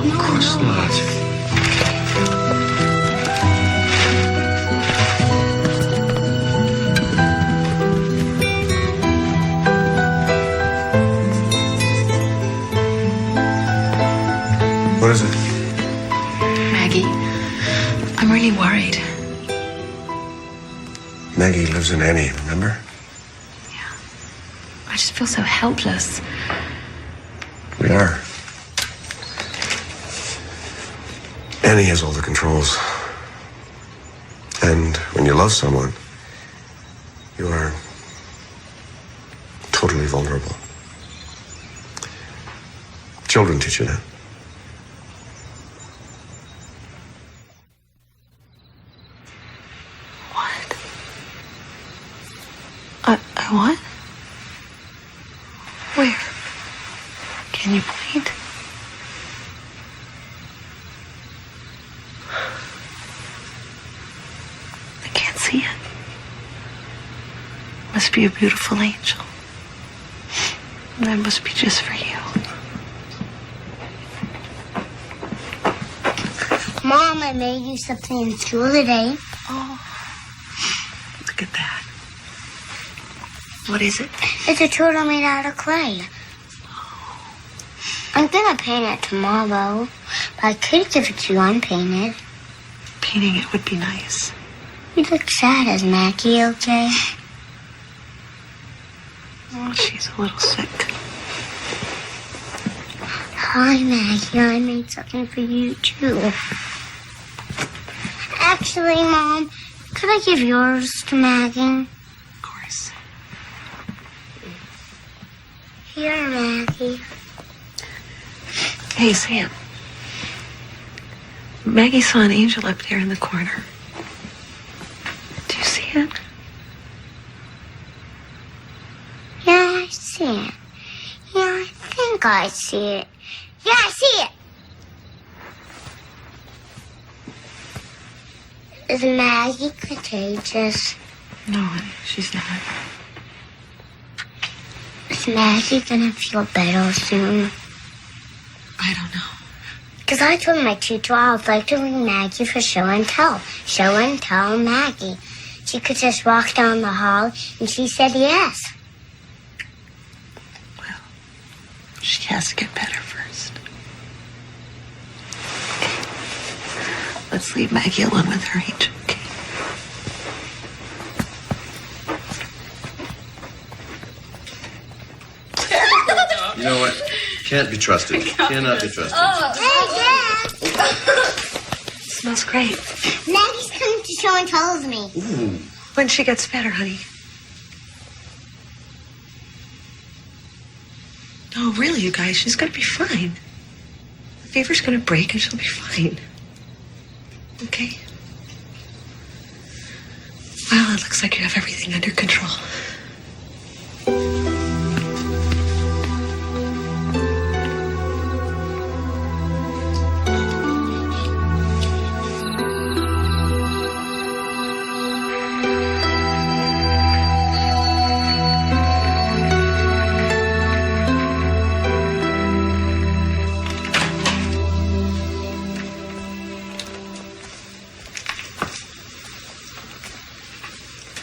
Of course not. What is it? Maggie, I'm really worried. Maggie lives in Annie, remember? I just feel so helpless. We are. Annie has all the controls. And when you love someone, you are totally vulnerable. Children teach you that. What? Where? Can you point? I can't see it. Must be a beautiful angel. And that must be just for you. Mom, I made you something in school today. Oh, look at that. What is it? It's a turtle made out of clay. I'm gonna paint it tomorrow, but I could give it to you unpainted. Painting it would be nice. You look sad. Is Maggie okay? Oh, she's a little sick. Hi, Maggie. I made something for you, too. Actually, Mom, could I give yours to Maggie? Of course. Here, Maggie. Hey, Sam. Maggie saw an angel up there in the corner. Do you see it? Yeah, I see it. Yeah, I think I see it. Yeah, I see it. Is Maggie contagious? No, she's not. Is Maggie gonna feel better soon? I don't know. Because I told my teacher I would like to bring Maggie for show and tell. Show and tell Maggie. She could just walk down the hall, and she said yes. She has to get better first. Okay. Let's leave Maggie alone with her angel, okay? You know what? Can't be trusted. Cannot be trusted. Hey, Dad! Smells great. Maggie's coming to show and tell with me. Ooh. When she gets better, honey. Oh, really, you guys? She's gonna be fine. The fever's gonna break and she'll be fine. Okay? Well, it looks like you have everything under control.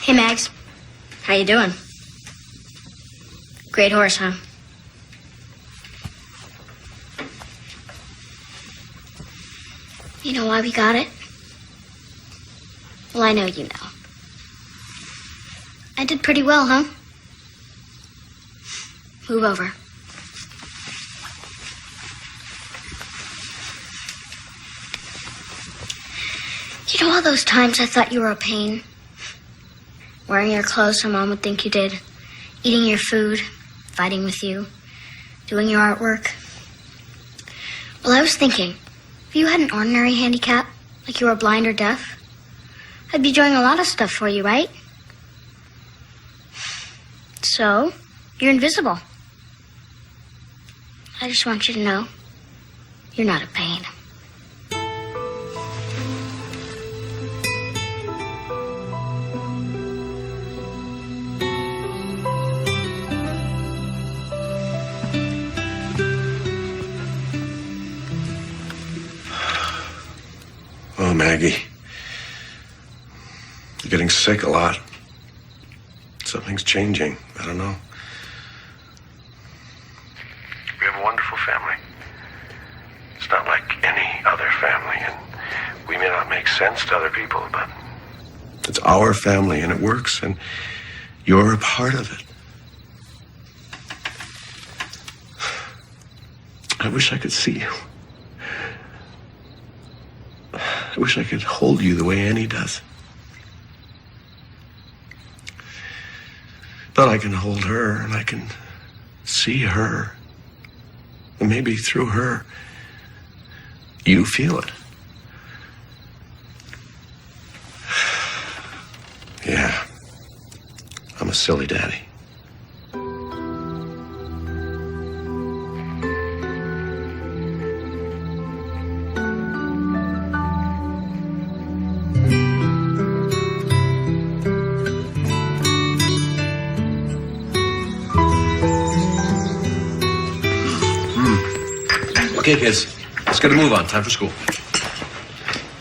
Hey, Mags. How you doing? Great horse, huh? You know why we got it? Well, I know you know. I did pretty well, huh? Move over. You know all those times I thought you were a pain? Wearing your clothes so Mom would think you did. Eating your food. Fighting with you. Doing your artwork. Well, I was thinking, if you had an ordinary handicap, like you were blind or deaf, I'd be doing a lot of stuff for you, right? So, you're invisible. I just want you to know, you're not a pain. Oh, Maggie. You're getting sick a lot. Something's changing. I don't know. We have a wonderful family. It's not like any other family, and we may not make sense to other people, but it's our family, and it works, and you're a part of it. I wish I could see you. I wish I could hold you the way Annie does. But I can hold her, and I can see her. And maybe through her, you feel it. Yeah, I'm a silly daddy. Okay, kids, let's get a move on. Time for school.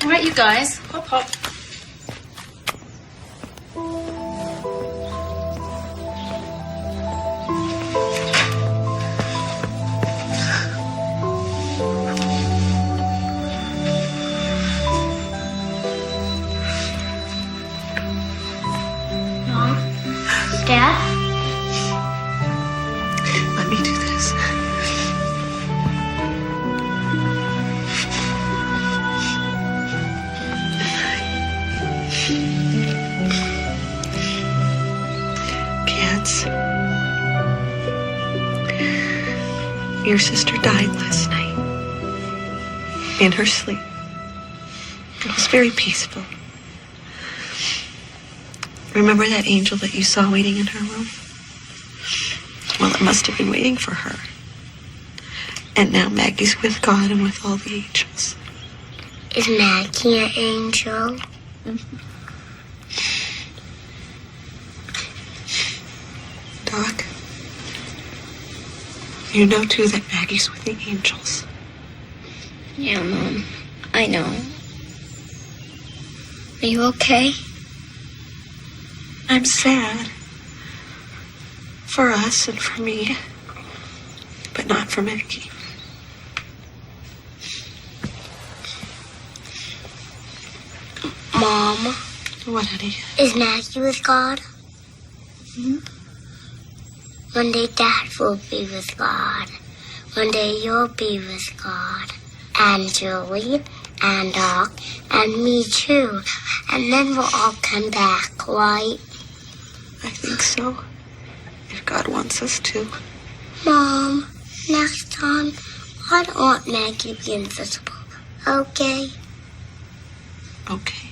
All right, you guys. Hop, hop. Mom? Dad? Let me do this. Kids. Your sister died last night. In her sleep. It was very peaceful. Remember that angel that you saw waiting in her room? Well, it must have been waiting for her. And now Maggie's with God and with all the angels. Is Maggie an angel? Doc, you know too that Maggie's with the angels. Yeah, Mom. I know. Are you okay? I'm sad. For us and for me. But not for Maggie. Mom. What, honey? Is Maggie with God? One day Dad will be with God. One day you'll be with God. And Julie, and Doc, and me too. And then we'll all come back, right? I think so. If God wants us to. Mom, next time, I don't want Maggie to be invisible. Okay? Okay.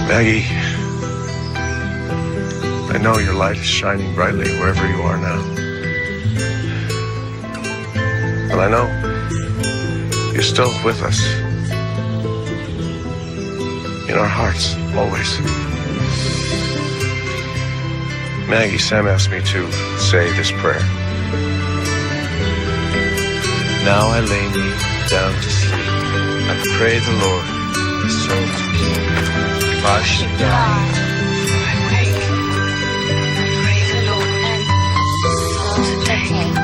Maggie, I know your light is shining brightly wherever you are now. But I know you're still with us. In our hearts, always. Maggie, Sam asked me to say this prayer. Now I lay me down to sleep. I pray the Lord his soul to keep. If I should die, I wake. I pray the Lord his soul to take.